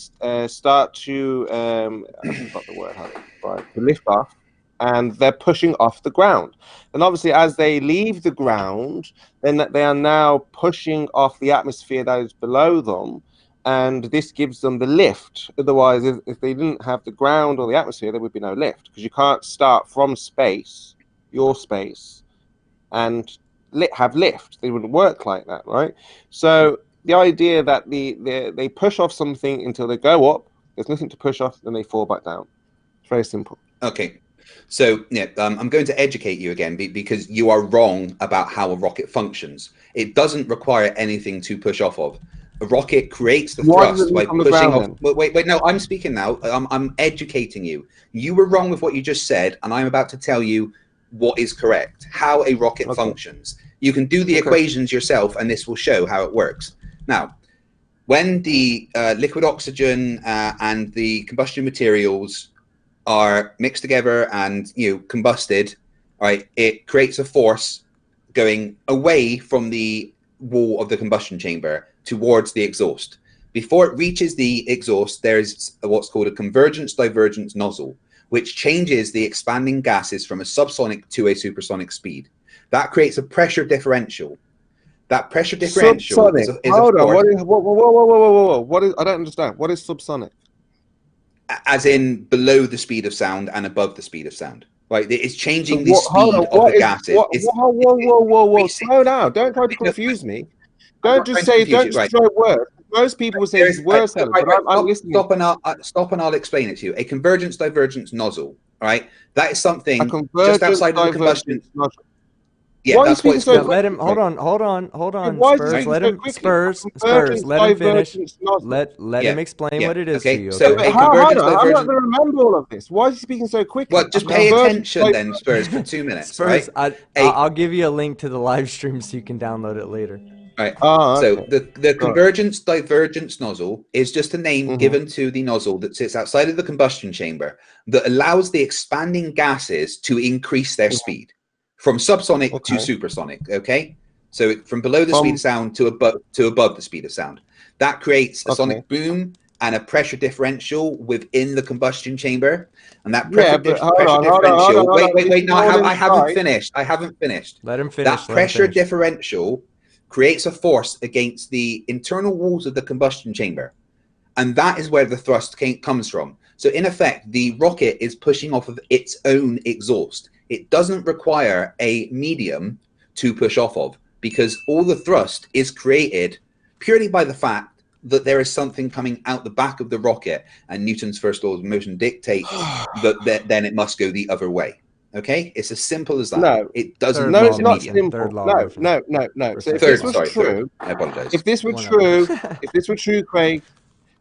start to, I forgot the word, right, to lift off, and they're pushing off the ground. And obviously, as they leave the ground, then they are now pushing off the atmosphere that is below them, and this gives them the lift. Otherwise, if they didn't have the ground or the atmosphere, there would be no lift, because you can't start from space, your space, and have lift. They wouldn't work like that, right? So the idea that they push off something until they go up, there's nothing to push off, then they fall back down. It's very simple. Okay. So yeah, I'm going to educate you again because you are wrong about how a rocket functions. It doesn't require anything to push off of. A rocket creates the thrust by pushing off. Wait, no, I'm speaking now. I'm educating you. You were wrong with what you just said, and I'm about to tell you what is correct, how a rocket functions. You can do the equations yourself, and this will show how it works. Now, when the liquid oxygen and the combustion materials are mixed together and combusted, right, it creates a force going away from the wall of the combustion chamber towards the exhaust. Before it reaches the exhaust, there's what's called a convergence-divergence nozzle, which changes the expanding gases from a subsonic to a supersonic speed. That creates a pressure differential. That pressure differential is a Hold on. force. Whoa. What is? I don't understand. What is subsonic? As in below the speed of sound and above the speed of sound. Right? It's changing the speed of the gases. Whoa. Slow down. Don't try to confuse me. Don't just say, don't just throw words. Most people will say it's worse. I'm listening. Stop and I'll explain it to you. A convergence-divergence nozzle, right? That is something just outside of the combustion. Yeah, why that's what it's called. Let him. Hold on. Spurs, let him. Spurs, let him finish. Let him explain what it is to you. Okay? So hold on. I'm not going to remember all of this. Why is he speaking so quickly? Well, just pay attention then, Spurs, for 2 minutes. Spurs, right? I'll give you a link to the live stream so you can download it later. Right. So the convergence-divergence nozzle is just a name given to the nozzle that sits outside of the combustion chamber that allows the expanding gases to increase their speed from subsonic to supersonic. Okay, so from below the speed of sound to above the speed of sound. That creates a sonic boom and a pressure differential within the combustion chamber. And that pressure differential. Wait. No, I haven't finished. Let him finish. That pressure differential creates a force against the internal walls of the combustion chamber. And that is where the thrust comes from. So in effect, the rocket is pushing off of its own exhaust. It doesn't require a medium to push off of because all the thrust is created purely by the fact that there is something coming out the back of the rocket, and Newton's first law of motion dictates that then it must go the other way. Okay, it's as simple as that. No, it doesn't. No, it's not simple. No. So if this was true, I apologize. If this were true, Graieg,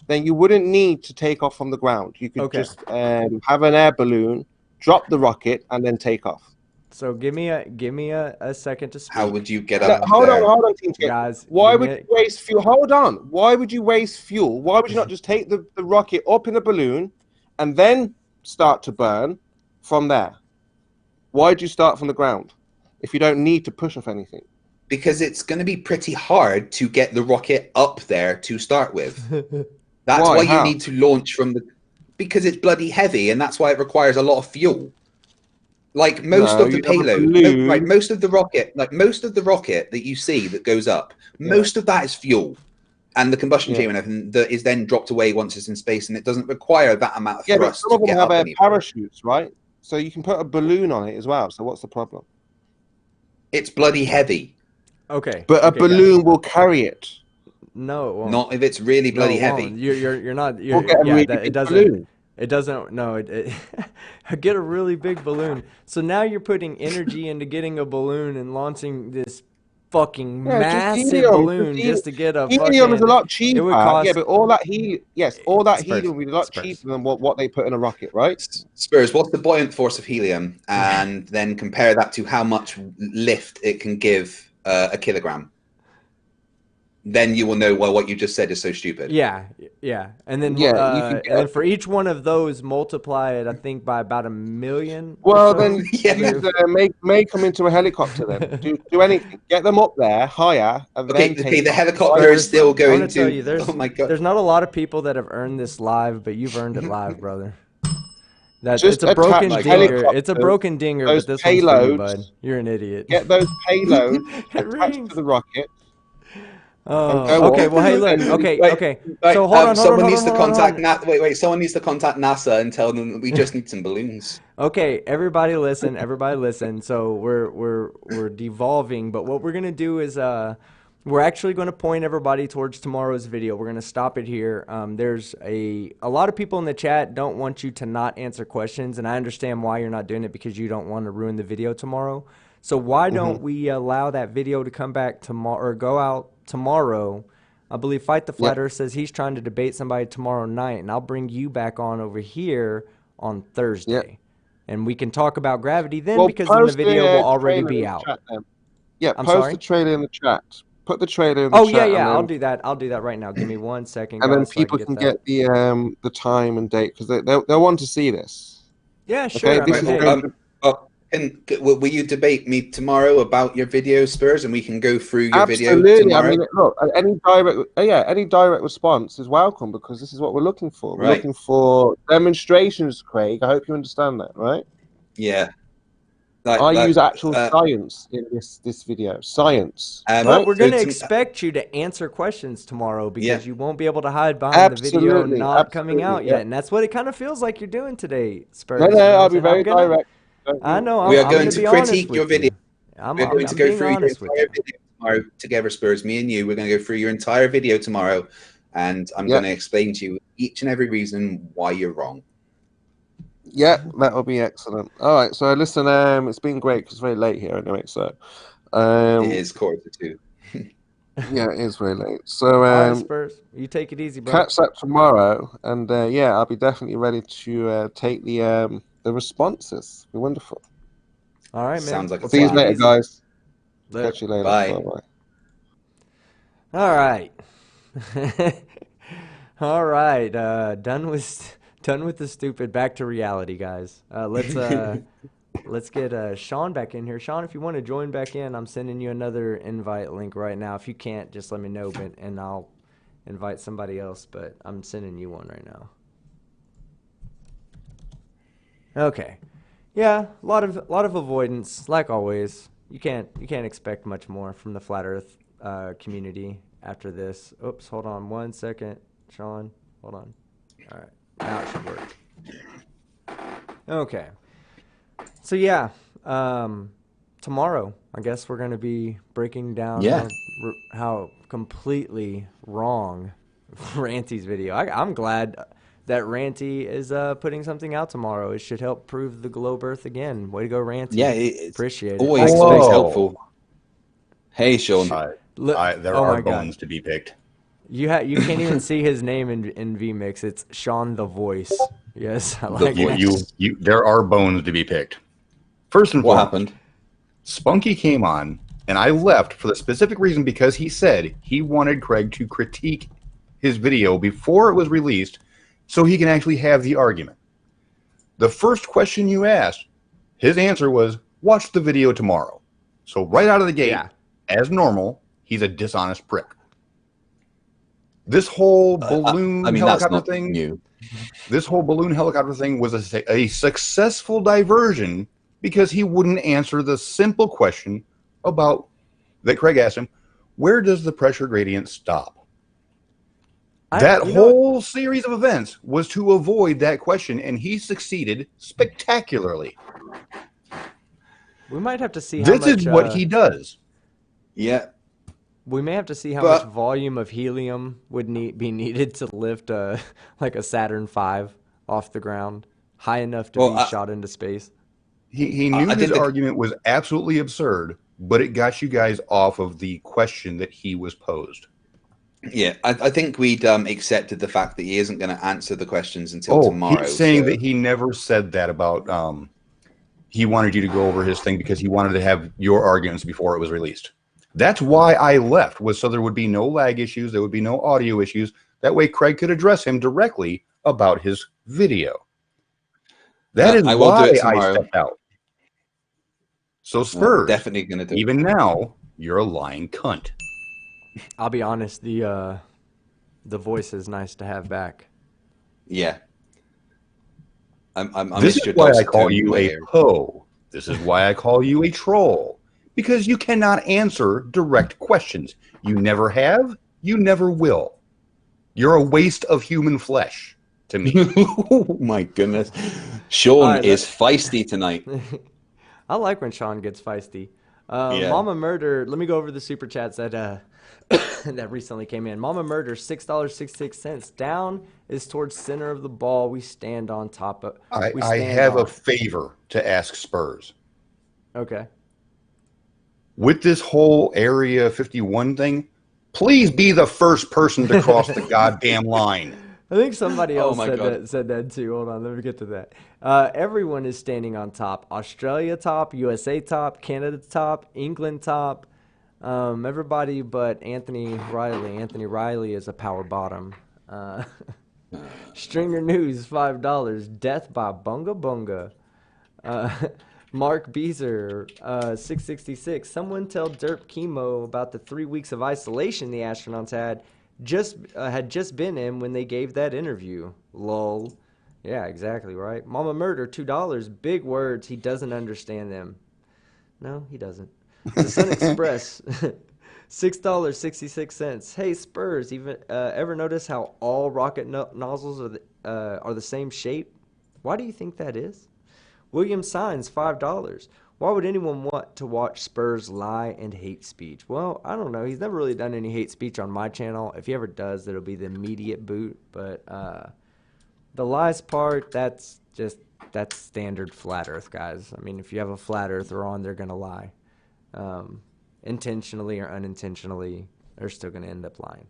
then you wouldn't need to take off from the ground. You could just have an air balloon, drop the rocket, and then take off. So give me a second to speak. How would you get up? Hold on, Team Skeptic. Guys, why would you waste fuel? Hold on. Why would you waste fuel? Why would you not just take the rocket up in a balloon and then start to burn from there? Why do you start from the ground if you don't need to push off anything? Because it's going to be pretty hard to get the rocket up there to start with. That's why you need to launch from the... Because it's bloody heavy, and that's why it requires a lot of fuel. Like most of the payload, most of the rocket that you see that goes up, most of that is fuel. And the combustion chamber and everything that is then dropped away once it's in space, and it doesn't require that amount of thrust. But some of them have parachutes, right? So you can put a balloon on it as well. So what's the problem? It's bloody heavy. Okay. But a balloon will carry it. No, it won't. Not if it's really bloody heavy. You're not. We'll get a really it big doesn't. balloon. It doesn't. No, it get a really big balloon. So now you're putting energy into getting a balloon and launching this fucking massive balloon just to get a helium is a lot It cheaper. would cost. Yeah, but all that helium Spurs, would be a lot cheaper than what they put in a rocket, right? Spurs, what's the buoyant force of helium? And then compare that to how much lift it can give a kilogram. Then you will know why what you just said is so stupid. Yeah. And then and then for each one of those, multiply it, I think, by about 1 million. Well, then make them into a helicopter. Then do anything. Get them up there higher. And Okay, then the helicopter is still going to. Tell you, oh my god! There's not a lot of people that have earned this live, but you've earned it live, brother. It's a broken dinger. It's a broken dinger, but this one's for you, bud. You're an idiot. Get those payloads attached to the rocket. Oh, okay. Well, hey, look. Okay. So hold on. Someone needs to contact Wait. Someone needs to contact NASA and tell them that we just need some balloons. Okay, everybody listen. So we're devolving, but what we're gonna do is we're actually going to point everybody towards tomorrow's video. We're going to stop it here. There's a lot of people in the chat don't want you to not answer questions, and I understand why you're not doing it, because you don't want to ruin the video tomorrow. So why don't we allow that video to come back tomorrow, or go out tomorrow? I believe Fight the Flat Earth says he's trying to debate somebody tomorrow night, and I'll bring you back on over here on Thursday. Yep. And we can talk about gravity then, because then the video will already be out. Post the trailer in the chat. Put the trailer in the chat. Yeah, I'll do that. I'll do that right now. Give me 1 second. And then people can get the time and date, because they'll want to see this. Yeah, sure. Will you debate me tomorrow about your video, Spurs, and we can go through your video tomorrow? I mean, look, any direct response is welcome, because this is what we're looking for. We're looking for demonstrations, Craig. I hope you understand that, right? Yeah. I use actual science in this video. Science. But we're going to expect you to answer questions tomorrow, because you won't be able to hide behind the video not coming out yet. And that's what it kind of feels like you're doing today, Spurs. No, I'll be very direct. I know. We are going to critique your video. We're going to go through your entire video tomorrow together, Spurs. Me and you, we're going to go through your entire video tomorrow, and I'm going to explain to you each and every reason why you're wrong. Yeah, that will be excellent. All right, so listen, it's been great, because it's very late here anyway. So it is 1:45. Yeah, it is very late. So all right, Spurs, you take it easy, bro. Catch up tomorrow, and I'll be definitely ready to take the responses. Be wonderful. All right, man. Sounds like see you later, guys. Later. Catch you later. Bye. All right. All right. Done with the stupid. Back to reality, guys. Let's get Sean back in here. Sean, if you want to join back in, I'm sending you another invite link right now. If you can't, just let me know, and I'll invite somebody else. But I'm sending you one right now. Okay. Yeah, a lot of avoidance, like always. You can't expect much more from the Flat Earth community after this. Oops, hold on 1 second, Sean. Hold on. All right, now it should work. Okay. So yeah, tomorrow I guess we're going to be breaking down how completely wrong Ranty's video. I'm glad that Ranty is putting something out tomorrow. It should help prove the globe Earth again. Way to go, Ranty. Yeah, it's appreciate it. Always helpful. Hey, Sean. There are bones to be picked. You can't even see his name in VMix. It's Sean the Voice. Yes, I like that. There are bones to be picked. First and foremost, happened? Spunky came on, and I left for the specific reason because he said he wanted Craig to critique his video before it was released, so he can actually have the argument. The first question you asked, his answer was, watch the video tomorrow. So right out of the gate, as normal, he's a dishonest prick. This whole balloon helicopter thing, this whole balloon helicopter thing was a successful diversion because he wouldn't answer the simple question that Craig asked him, where does the pressure gradient stop? That whole series of events was to avoid that question, and he succeeded spectacularly. We might have to see how This much. is what he does. Yeah. We may have to see how much volume of helium would be needed to lift like a Saturn V off the ground, high enough to be shot into space. He knew his argument was absolutely absurd, but it got you guys off of the question that he was posed. Yeah, I think we'd accepted the fact that he isn't going to answer the questions until tomorrow. He's saying that he never said that about he wanted you to go over his thing because he wanted to have your arguments before it was released. That's why I left, was so there would be no lag issues, there would be no audio issues. That way Craig could address him directly about his video. That is why I stepped out. So Spurs, definitely going to do. Even now, you're a lying cunt. I'll be honest, the voice is nice to have back. Yeah. This is why I call you a po. This is why I call you a troll. Because you cannot answer direct questions. You never have, you never will. You're a waste of human flesh to me. Oh my goodness. Sean is feisty tonight. I like when Sean gets feisty. Mama Murder, let me go over the super chats that that recently came in. Mama Murder, $6.66. Down is towards center of the ball. We stand on top of. I have a favor to ask Spurs. Okay. With this whole Area 51 thing, please be the first person to cross the goddamn line. I think somebody else said that too. Hold on, let me get to that. Everyone is standing on top. Australia top, USA top, Canada top, England top. Everybody but Anthony Riley. Anthony Riley is a power bottom. Stringer News, $5. Death by Bunga Bunga. Mark Beezer, $6.66. Someone tell Derp Chemo about the 3 weeks of isolation the astronauts had just been in when they gave that interview. Lol. Yeah, exactly right. Mama Murder, $2. Big words. He doesn't understand them. No, he doesn't. The Sun Express, $6.66. Hey Spurs, ever notice how all rocket nozzles are the same shape? Why do you think that is? William Signs, $5. Why would anyone want to watch Spurs lie and hate speech? Well, I don't know. He's never really done any hate speech on my channel. If he ever does, it'll be the immediate boot. But the lies part, that's standard flat Earth, guys. I mean, if you have a flat earther on, they're going to lie. Intentionally or unintentionally, they're still going to end up lying.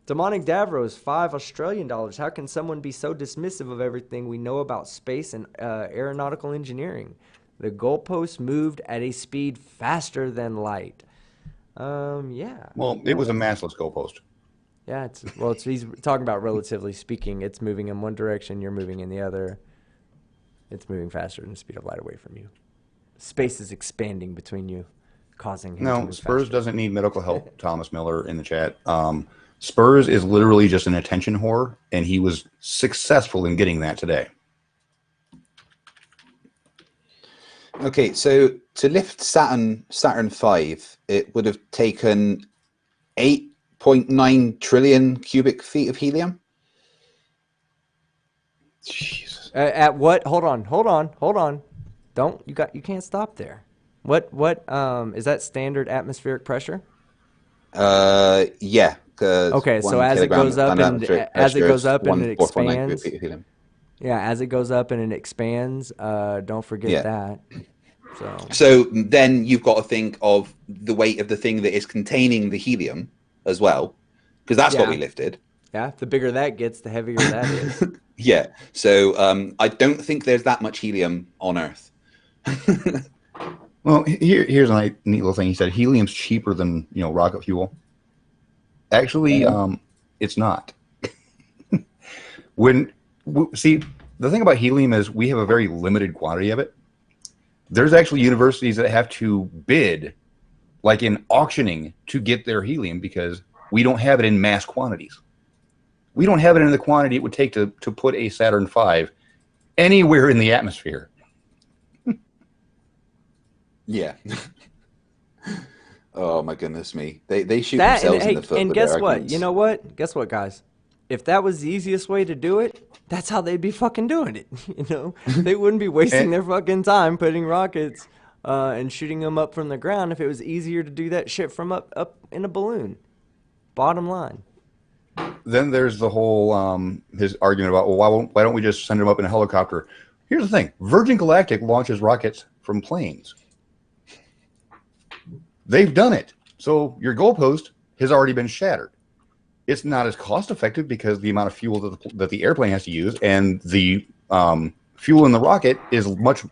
Demonic Davros, $5 Australian. How can someone be so dismissive of everything we know about space and aeronautical engineering? The goalposts moved at a speed faster than light. Yeah. Well, it was a massless goalpost. Yeah, he's talking about relatively speaking. It's moving in one direction, you're moving in the other. It's moving faster than the speed of light away from you. Space is expanding between you, causing him to move Spurs faster. doesn't need medical help. Thomas Miller in the chat. Spurs is literally just an attention whore, and he was successful in getting that today. Okay, so to lift Saturn V, it would have taken 8.9 trillion cubic feet of helium. Jesus. At what? Hold on. You can't stop there. What is that standard atmospheric pressure? Yeah. Okay, so as it goes up and it expands. Yeah, as it goes up and it expands, don't forget that. So then you've got to think of the weight of the thing that is containing the helium as well, because that's what we lifted. Yeah, the bigger that gets, the heavier that is. Yeah, so I don't think there's that much helium on Earth. Well, here's a neat little thing. He said helium's cheaper than rocket fuel. Actually, it's not. See, the thing about helium is we have a very limited quantity of it. There's actually universities that have to bid, like in auctioning, to get their helium because we don't have it in mass quantities. We don't have it in the quantity it would take to put a Saturn V anywhere in the atmosphere. Yeah. Oh my goodness me! They shoot themselves in the foot. And guess what? You know what? Guess what, guys? If that was the easiest way to do it, that's how they'd be fucking doing it. They wouldn't be wasting their fucking time putting rockets and shooting them up from the ground if it was easier to do that shit from up in a balloon. Bottom line. Then there's the whole his argument about, well, why don't we just send them up in a helicopter? Here's the thing: Virgin Galactic launches rockets from planes. They've done it, so your goalpost has already been shattered. It's not as cost effective because the amount of fuel that the airplane has to use, and the fuel in the rocket is much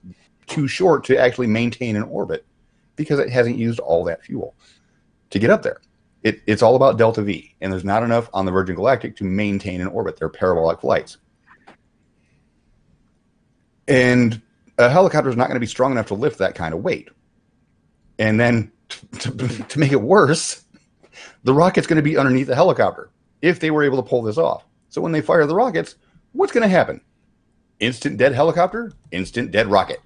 too short to actually maintain an orbit because it hasn't used all that fuel to get up there. It's all about delta V, and there's not enough on the Virgin Galactic to maintain an orbit. They're parabolic flights. And a helicopter is not going to be strong enough to lift that kind of weight. And then to make it worse, the rocket's going to be underneath the helicopter if they were able to pull this off. So when they fire the rockets, what's going to happen? Instant dead helicopter, instant dead rocket.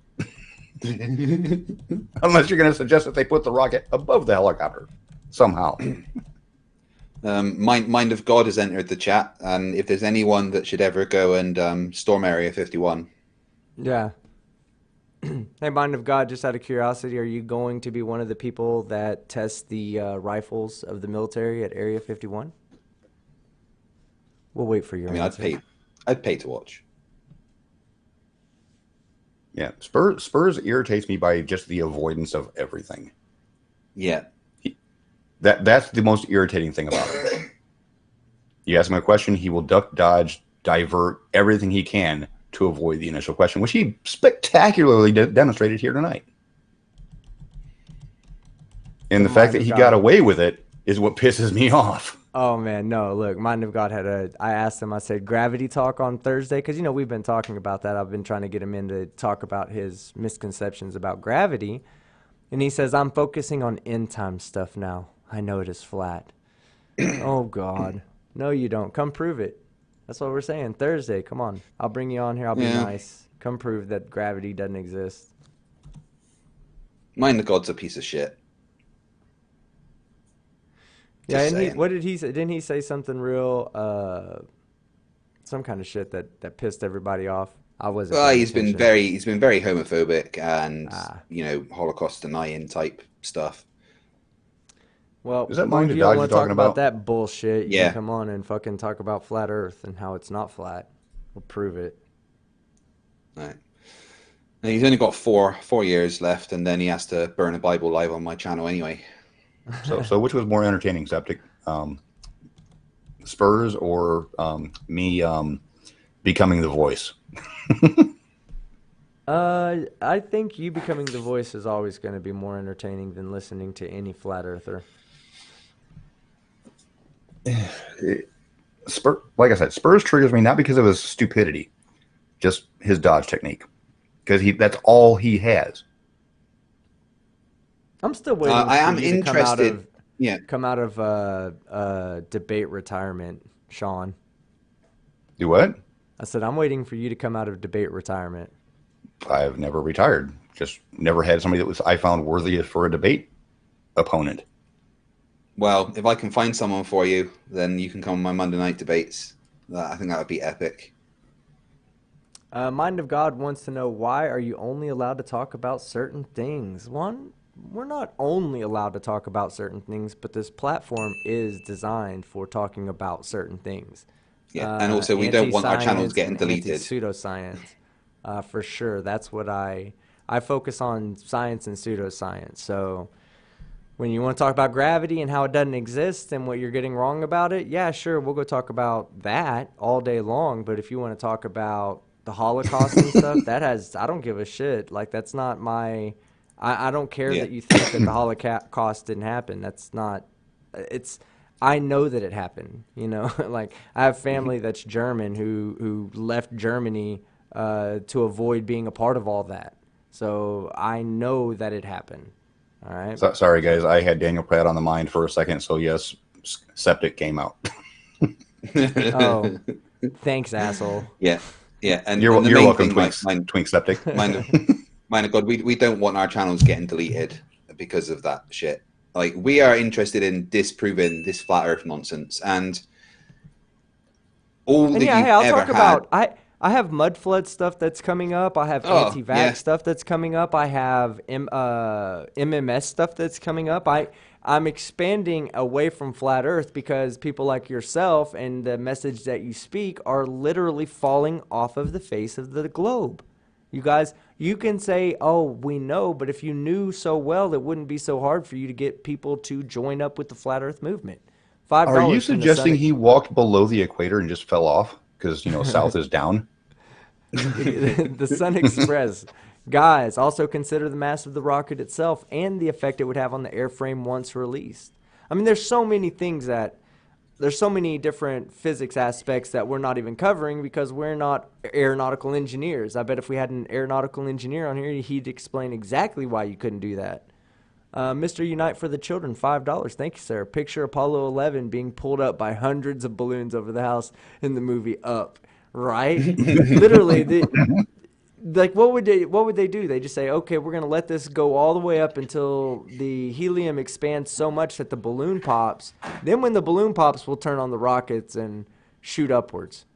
Unless you're going to suggest that they put the rocket above the helicopter somehow. Mind of God has entered the chat, and if there's anyone that should ever go and storm Area 51. Yeah. Hey, Mind of God, just out of curiosity, are you going to be one of the people that test the rifles of the military at Area 51? We'll wait for your answer. I'd pay to watch. Yeah, Spurs irritates me by just the avoidance of everything. Yeah. That's the most irritating thing about it. You ask him a question, he will duck, dodge, divert everything he can to avoid the initial question, which he spectacularly demonstrated here tonight. And the fact that he got away with it is what pisses me off. Oh, man, no, look, Mind of God I asked him, I said, gravity talk on Thursday, because, we've been talking about that. I've been trying to get him in to talk about his misconceptions about gravity. And he says, I'm focusing on end time stuff now. I know it is flat. Oh, God. No, you don't. Come prove it. That's what we're saying. Thursday, come on. I'll bring you on here. I'll be nice. Come prove that gravity doesn't exist. Mind of God's a piece of shit. Yeah, and what did he say? Didn't he say something real, some kind of shit that pissed everybody off? I wasn't. Well, he's been very homophobic and Holocaust denying type stuff. Well, is that if you don't want to talk about that bullshit, you can come on and fucking talk about flat Earth and how it's not flat. We'll prove it. All right. And he's only got four years left, and then he has to burn a Bible live on my channel anyway. So which was more entertaining, Skeptic? Spurs or me becoming the voice? I think you becoming the voice is always going to be more entertaining than listening to any flat earther. Like I said, Spurs triggers me not because of his stupidity, just his dodge technique, because that's all he has. I'm still waiting. I am interested. Come out of debate retirement, Sean. Do what? I said I'm waiting for you to come out of debate retirement. I've never retired. Just never had somebody that I found worthy for a debate opponent. Well, if I can find someone for you, then you can come on my Monday night debates. I think that would be epic. Mind of God wants to know, why are you only allowed to talk about certain things? One, we're not only allowed to talk about certain things, but this platform is designed for talking about certain things. Yeah, and also we don't want our channels getting deleted. Pseudoscience, for sure. That's what I focus on, science and pseudoscience. So when you want to talk about gravity and how it doesn't exist and what you're getting wrong about it, yeah, sure, we'll go talk about that all day long. But if you want to talk about the Holocaust and stuff, I don't give a shit. Like, that's not my... I don't care that you think that the Holocaust didn't happen. That's not... I know that it happened, Like, I have family that's German who left Germany to avoid being a part of all that. So I know that it happened. All right. Sorry, guys. I had Daniel Pratt on the mind for a second. So yes, Skeptic came out. Oh, thanks, asshole. Yeah. And you're welcome, Twink Skeptic. Mind of God, we don't want our channels getting deleted because of that shit. Like, we are interested in disproving this flat Earth nonsense, and all that you've ever had. I have mud flood stuff that's coming up. I have anti-vax stuff that's coming up. I have MMS stuff that's coming up. I'm expanding away from flat Earth because people like yourself and the message that you speak are literally falling off of the face of the globe. You guys, you can say, "Oh, we know," but if you knew so well, it wouldn't be so hard for you to get people to join up with the flat Earth movement. $5. Are you suggesting he walked below the equator and just fell off because south is down? The Sun Express. Guys, also consider the mass of the rocket itself and the effect it would have on the airframe once released. I mean, there's so many different physics aspects that we're not even covering because we're not aeronautical engineers. I bet if we had an aeronautical engineer on here, he'd explain exactly why you couldn't do that. Mr. Unite for the Children, $5. Thank you, sir. Picture Apollo 11 being pulled up by hundreds of balloons over the house in the movie Up. Right? Literally, what would they do? They just say, okay, we're going to let this go all the way up until the helium expands so much that the balloon pops. Then when the balloon pops, we'll turn on the rockets and shoot upwards.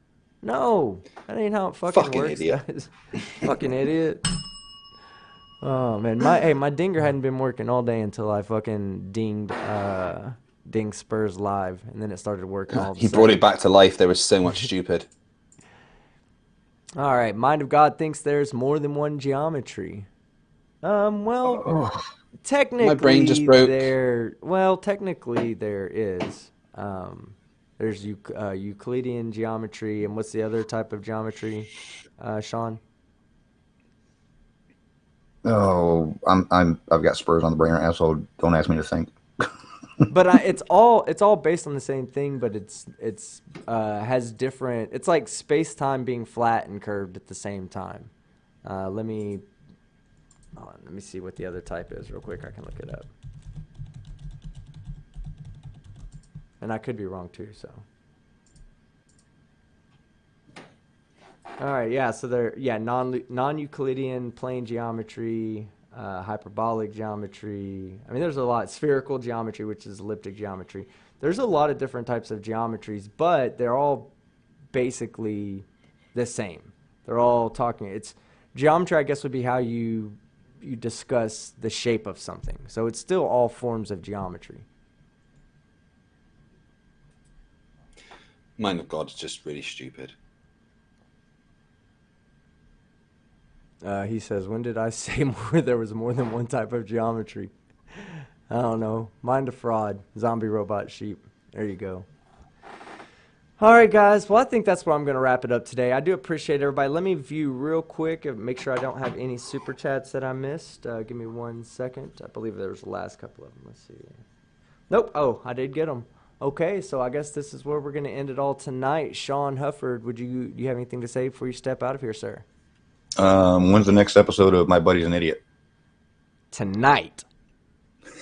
No, that ain't how it fucking works, idiot. guys. Fucking idiot. Oh man, my dinger hadn't been working all day until I fucking dinged Spurs live, and then it started working all of a He sudden. brought it back to life. There was so much stupid. All right, Mind of God thinks there's more than one geometry. Technically, My brain just broke. Technically there is. There's Euclidean geometry, and what's the other type of geometry, Sean? Oh, I've got Spurs on the brain right now, so don't ask me to think. But it's all based on the same thing, but it's has different. It's like space time being flat and curved at the same time. Let me see what the other type is real quick. I can look it up, and I could be wrong too. So, all right, yeah. So non-Euclidean plane geometry. Hyperbolic geometry. I mean, there's a lot. Spherical geometry, which is elliptic geometry. There's a lot of different types of geometries, but they're all basically the same. They're all talking. It's geometry, I guess, would be how you discuss the shape of something. So it's still all forms of geometry. Mind of God is just really stupid. He says, when did I say there was more than one type of geometry? I don't know. Mind of fraud. Zombie robot sheep. There you go. All right, guys. Well, I think that's where I'm going to wrap it up today. I do appreciate everybody. Let me view real quick and make sure I don't have any super chats that I missed. Give me 1 second. I believe there was the last couple of them. Let's see. Nope. Oh, I did get them. Okay, so I guess this is where we're going to end it all tonight. Sean Hufford, do you have anything to say before you step out of here, sir? When's the next episode of My Buddy's an Idiot? Tonight.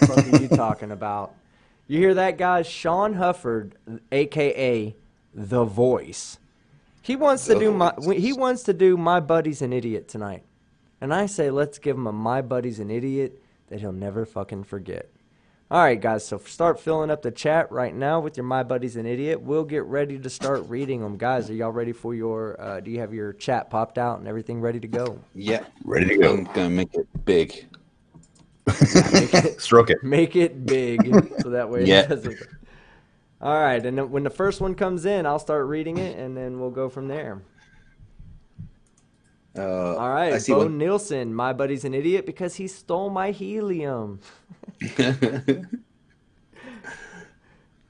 What are you talking about? You hear that, guys? Sean Hufford, a.k.a. The Voice. He wants to do My Buddy's an Idiot tonight. And I say let's give him a My Buddy's an Idiot that he'll never fucking forget. All right, guys, so start filling up the chat right now with your My Buddy's an Idiot. We'll get ready to start reading them. Guys, are y'all ready for your, do you have your chat popped out and everything ready to go? Yeah. Ready to go. I'm going to make it big. Stroke it. Make it big so that way it doesn't. All right, and then when the first one comes in, I'll start reading it, and then we'll go from there. All right, Bo Nielsen, My Buddy's an Idiot because he stole my helium.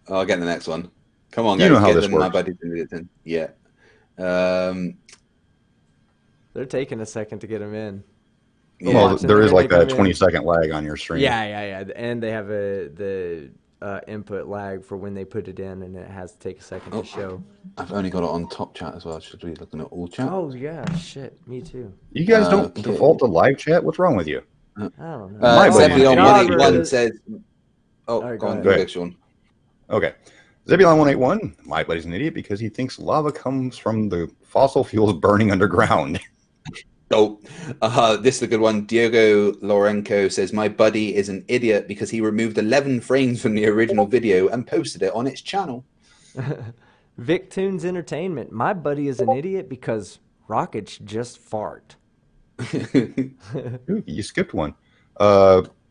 I'll get the next one. Come on, guys. You know how get this My works. Buddy's an Idiot then. Yeah. They're taking a second to get them in. Yeah. Well, there is like a 20-second lag on your stream. Yeah. And they have the input lag for when they put it in, and it has to take a second to show. I've only got it on top chat as well. Should we be looking at all chat? Oh, yeah. Shit. Me too. You guys don't default to live chat? What's wrong with you? I don't know. Zebulon God, 181 says... Oh, right, go on. go ahead. Sean. Okay. Zebulon 181, My Buddy's an Idiot because he thinks lava comes from the fossil fuels burning underground. Oh, this is a good one. Diogo Lorenko says, my buddy is an idiot because he removed 11 frames from the original video and posted it on its channel. Vic Tunes Entertainment. My buddy is an idiot because Rockets just fart. Ooh, you skipped one.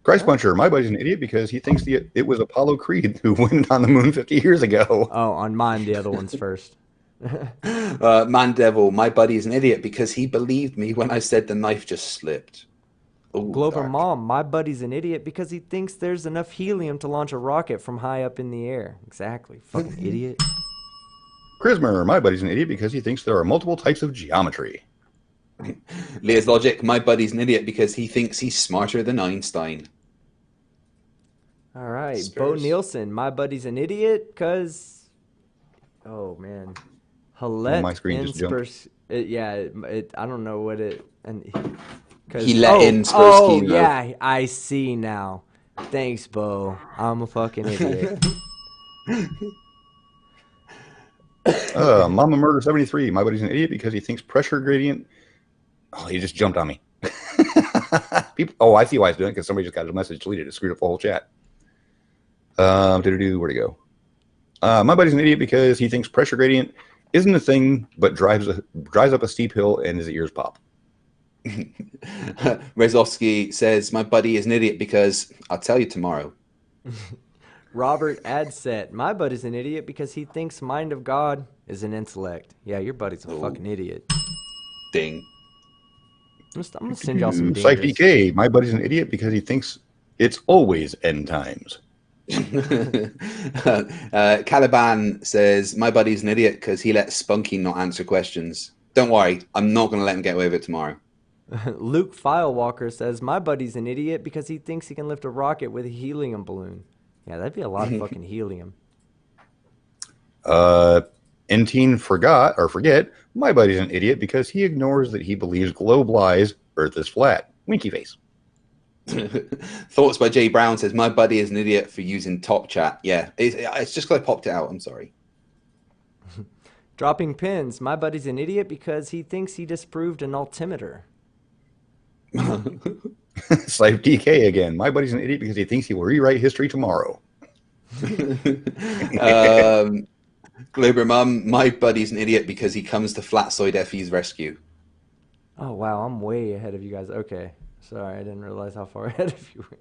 Christ Puncher, my buddy's an idiot because he thinks it was Apollo Creed who went on the moon 50 years ago. Oh, on mine, the other one's first. Man Devil, my buddy is an idiot because he believed me when I said the knife just slipped. Ooh, Glover dark. Mom, my buddy's an idiot because he thinks there's enough helium to launch a rocket from high up in the air. Exactly. Fucking idiot. Chrismer, my buddy's an idiot because he thinks there are multiple types of geometry. Leah's Logic, my buddy's an idiot because he thinks he's smarter than Einstein. All right. Spurs. Bo Nielsen, my buddy's an idiot because... Oh, man. Halette my screen just jumped. I don't know what it... He let in Spurskimo. Oh, yeah, I see now. Thanks, Bo. I'm a fucking idiot. Mama Murder 73, my buddy's an idiot because he thinks pressure gradient... Oh, he just jumped on me. I see why he's doing it, because somebody just got his message deleted. It screwed up the whole chat. Where'd it go? My buddy's an idiot because he thinks pressure gradient isn't a thing, but drives up a steep hill and his ears pop. Rezovsky says, my buddy is an idiot because I'll tell you tomorrow. Robert Adset, my buddy's an idiot because he thinks mind of God is an intellect. Yeah, your buddy's a fucking idiot. Ding. I'm going to send y'all some dingers. Psych DK, my buddy's an idiot because he thinks it's always end times. Caliban says, my buddy's an idiot because he let Spunky not answer questions. Don't worry, I'm not going to let him get away with it tomorrow. Luke Filewalker says, my buddy's an idiot because he thinks he can lift a rocket with a helium balloon. Yeah, that'd be a lot of fucking helium. N-Teen forget, my buddy's an idiot because he ignores that he believes globe lies, Earth is flat. Winky face. Thoughts by Jay Brown says, my buddy is an idiot for using Top Chat. Yeah, it's just because I popped it out. I'm sorry. Dropping pins, my buddy's an idiot because he thinks he disproved an altimeter. Slife DK again. My buddy's an idiot because he thinks he will rewrite history tomorrow. Glober Mum, my buddy's an idiot because he comes to Flatsoid FE's rescue. Oh, wow. I'm way ahead of you guys. Okay. Sorry, I didn't realize how far ahead of you were.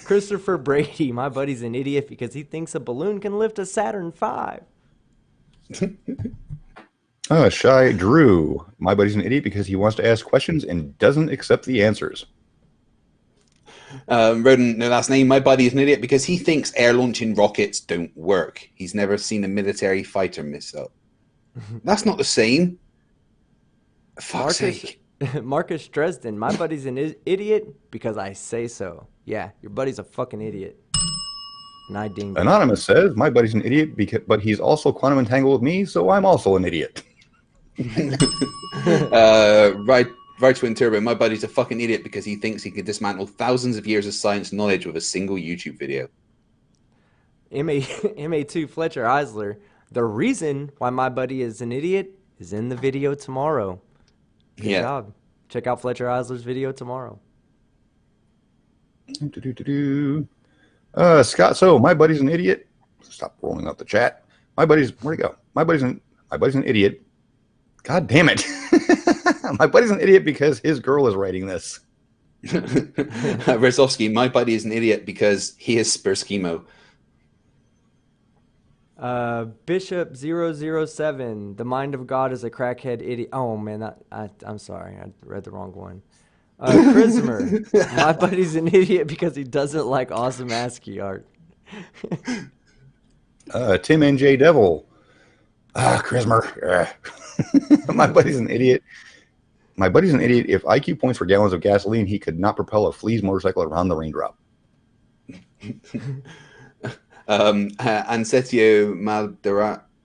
Christopher Brady, my buddy's an idiot because he thinks a balloon can lift a Saturn V. Shy Drew, my buddy's an idiot because he wants to ask questions and doesn't accept the answers. Rodent, no last name, my buddy is an idiot because he thinks air launching rockets don't work. He's never seen a military fighter missile. That's not the same. Fuck's sake. Marcus Dresden, my buddy's an idiot because I say so. Yeah, your buddy's a fucking idiot. And I dinged him. Anonymous says, my buddy's an idiot, but he's also quantum entangled with me, so I'm also an idiot. Right Twin Turbo, my buddy's a fucking idiot because he thinks he can dismantle thousands of years of science knowledge with a single YouTube video. MA2 Fletcher Eisler, the reason why my buddy is an idiot is in the video tomorrow. Good job. Check out Fletcher Eisler's video tomorrow. Scott, so my buddy's an idiot. Stop rolling up the chat. Where'd he go? My buddy's an idiot. God damn it. My buddy's an idiot because his girl is writing this. Rezovsky, my buddy is an idiot because he is Spurskimo. Bishop 007, the mind of God is a crackhead idiot. Oh, man, I'm sorry. I read the wrong one. Chrismer, my buddy's an idiot because he doesn't like awesome ASCII art. Tim NJ Devil. Chrismer. My buddy's an idiot. My buddy's an idiot. If IQ points for gallons of gasoline, he could not propel a Flea's motorcycle around the raindrop. Ansetio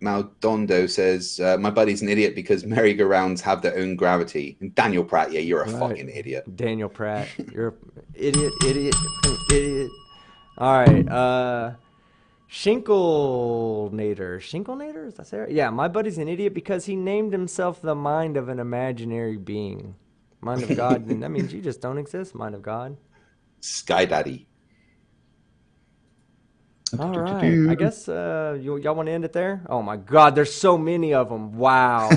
Maldondo says, my buddy's an idiot because merry-go-rounds have their own gravity. And Daniel Pratt, yeah, you're a fucking idiot. Daniel Pratt, you're an idiot. All right, Shinklenator, is that right? Yeah, my buddy's an idiot because he named himself the mind of an imaginary being. Mind of God, that means you just don't exist, mind of God. Sky Daddy. All right. I guess y'all want to end it there? Oh my God, there's so many of them. Wow.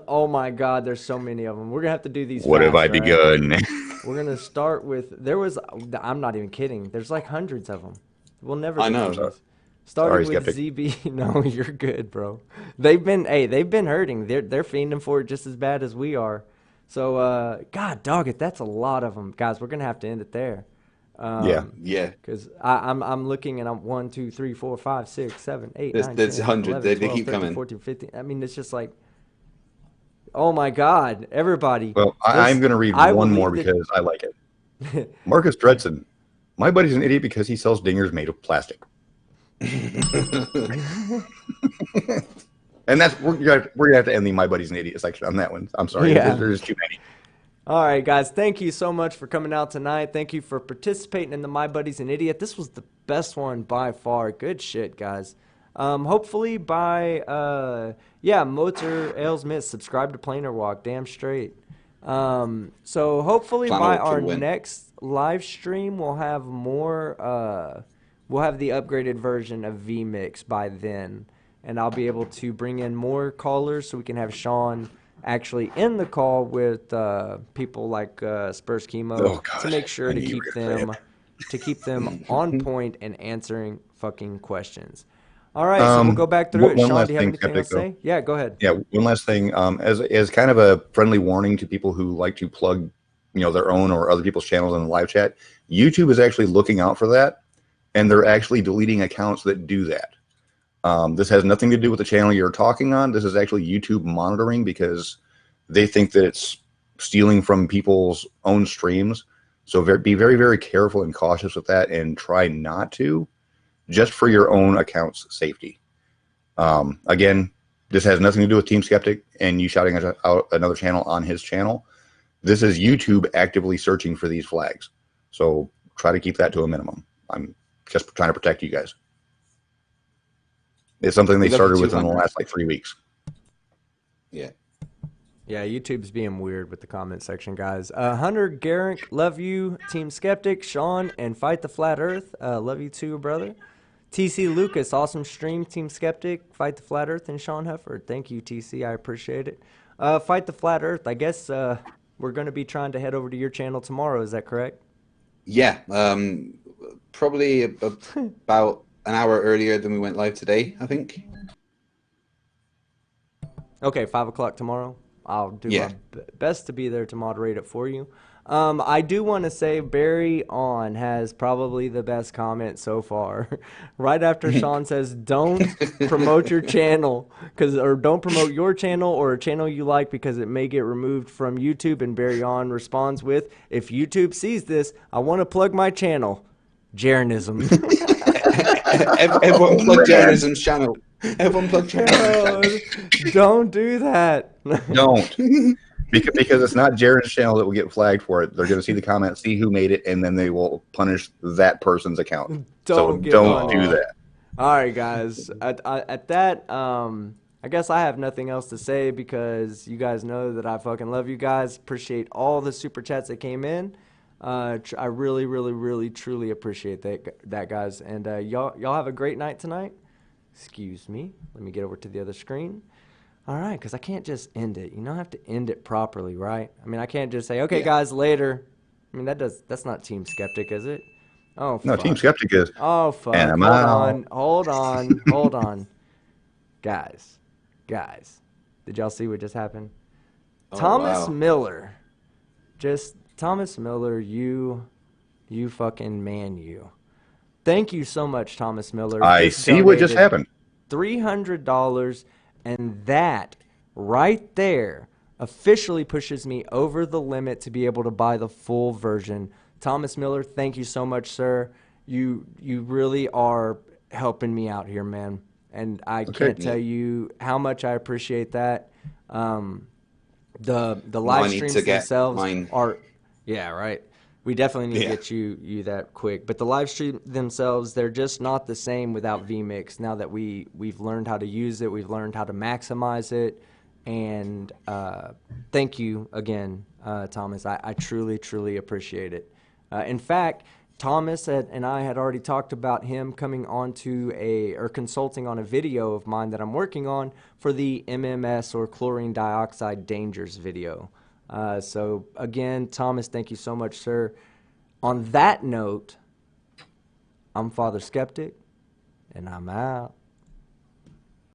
Oh my God, there's so many of them. We're gonna have to do these What have fast, I right? begun? We're gonna start with. I'm not even kidding. There's like hundreds of them. We'll never I get know. through these. Sorry, Starting with Skeptic. ZB. No, you're good, bro. They've been hurting. They're fiending for it just as bad as we are. So, God, dog it. That's a lot of them, guys. We're gonna have to end it there. Yeah. Because I'm looking and I'm 1, 2, 3, 4, 5, 6, 7, 8, There's 9, there's 10, 100. 11, They 12, keep 13, coming. 14, 15. I mean, it's just like, oh my God, everybody. Well, I'm going to read I one more believe because I like it. Marcus Dredson. My buddy's an idiot because he sells dingers made of plastic. And we're gonna have to end the "My Buddy's an Idiot" section on that one. I'm sorry, Yeah. there's too many. All right, guys. Thank you so much for coming out tonight. Thank you for participating in the My Buddy's an Idiot. This was the best one by far. Good shit, guys. Hopefully by Motor Ales Miss. Subscribe to Planer Walk. Damn straight. So hopefully by our next live stream we'll have more. We'll have the upgraded version of VMix by then, and I'll be able to bring in more callers so we can have Sean actually in the call with people like Spurskimo to make sure to keep them on point and answering fucking questions. All right, so we'll go back through it. Sean, do you have anything else to say? Yeah, go ahead. Yeah, one last thing. As kind of a friendly warning to people who like to plug, their own or other people's channels in the live chat, YouTube is actually looking out for that, and they're actually deleting accounts that do that. This has nothing to do with the channel you're talking on. This is actually YouTube monitoring because they think that it's stealing from people's own streams. So be very, very careful and cautious with that, and try not to, just for your own account's safety. Again, this has nothing to do with Team Skeptic and you shouting out another channel on his channel. This is YouTube actively searching for these flags. So try to keep that to a minimum. I'm just trying to protect you guys. It's something they started within the last 3 weeks. Yeah. Yeah, YouTube's being weird with the comment section, guys. Hunter Garrick, love you. Team Skeptic, Sean, and Fight the Flat Earth. Love you too, brother. TC Lucas, awesome stream. Team Skeptic, Fight the Flat Earth, and Sean Hufford. Thank you, TC. I appreciate it. Fight the Flat Earth. I guess we're going to be trying to head over to your channel tomorrow. Is that correct? Yeah. Probably about an hour earlier than we went live today, I think. Okay, 5 o'clock tomorrow. I'll do my best to be there to moderate it for you. I do want to say Barry On has probably the best comment so far. Right after Sean says, don't promote your channel, or don't promote your channel or a channel you like because it may get removed from YouTube. And Barry On responds with, if YouTube sees this, I want to plug my channel. Jaronism. Everyone plug Jaronism's channel. Everyone plug Jaronism's channel. Don't do that. Don't. Because it's not Jared's channel that will get flagged for it. They're going to see the comment, see who made it, and then they will punish that person's account. Don't do that. All right, guys. At that, I guess I have nothing else to say because you guys know that I fucking love you guys. Appreciate all the super chats that came in. I really, really, really, truly appreciate that, guys. And y'all have a great night tonight. Excuse me. Let me get over to the other screen. All right, because I can't just end it. I have to end it properly, right? I mean, I can't just say, okay, guys, later. I mean, that's not Team Skeptic, is it? Oh, fuck. No, Team Skeptic is. Oh, fuck. Hold on. Guys. Did y'all see what just happened? Thomas Miller. Thomas Miller, you fucking man, you. Thank you so much, Thomas Miller. I see what just happened. $300. And that right there officially pushes me over the limit to be able to buy the full version. Thomas Miller, thank you so much, sir. You really are helping me out here, man. And I can't tell you how much I appreciate that. The live streams themselves are, yeah, right. We definitely need to get you that quick. But the live stream themselves, they're just not the same without vMix. Now that we've learned how to use it, we've learned how to maximize it. And thank you again, Thomas. I truly, truly appreciate it. In fact, Thomas and I had already talked about him coming onto or consulting on a video of mine that I'm working on for the MMS or chlorine dioxide dangers video. So again, Thomas, thank you so much, sir. On that note, I'm Father Skeptic, and I'm out.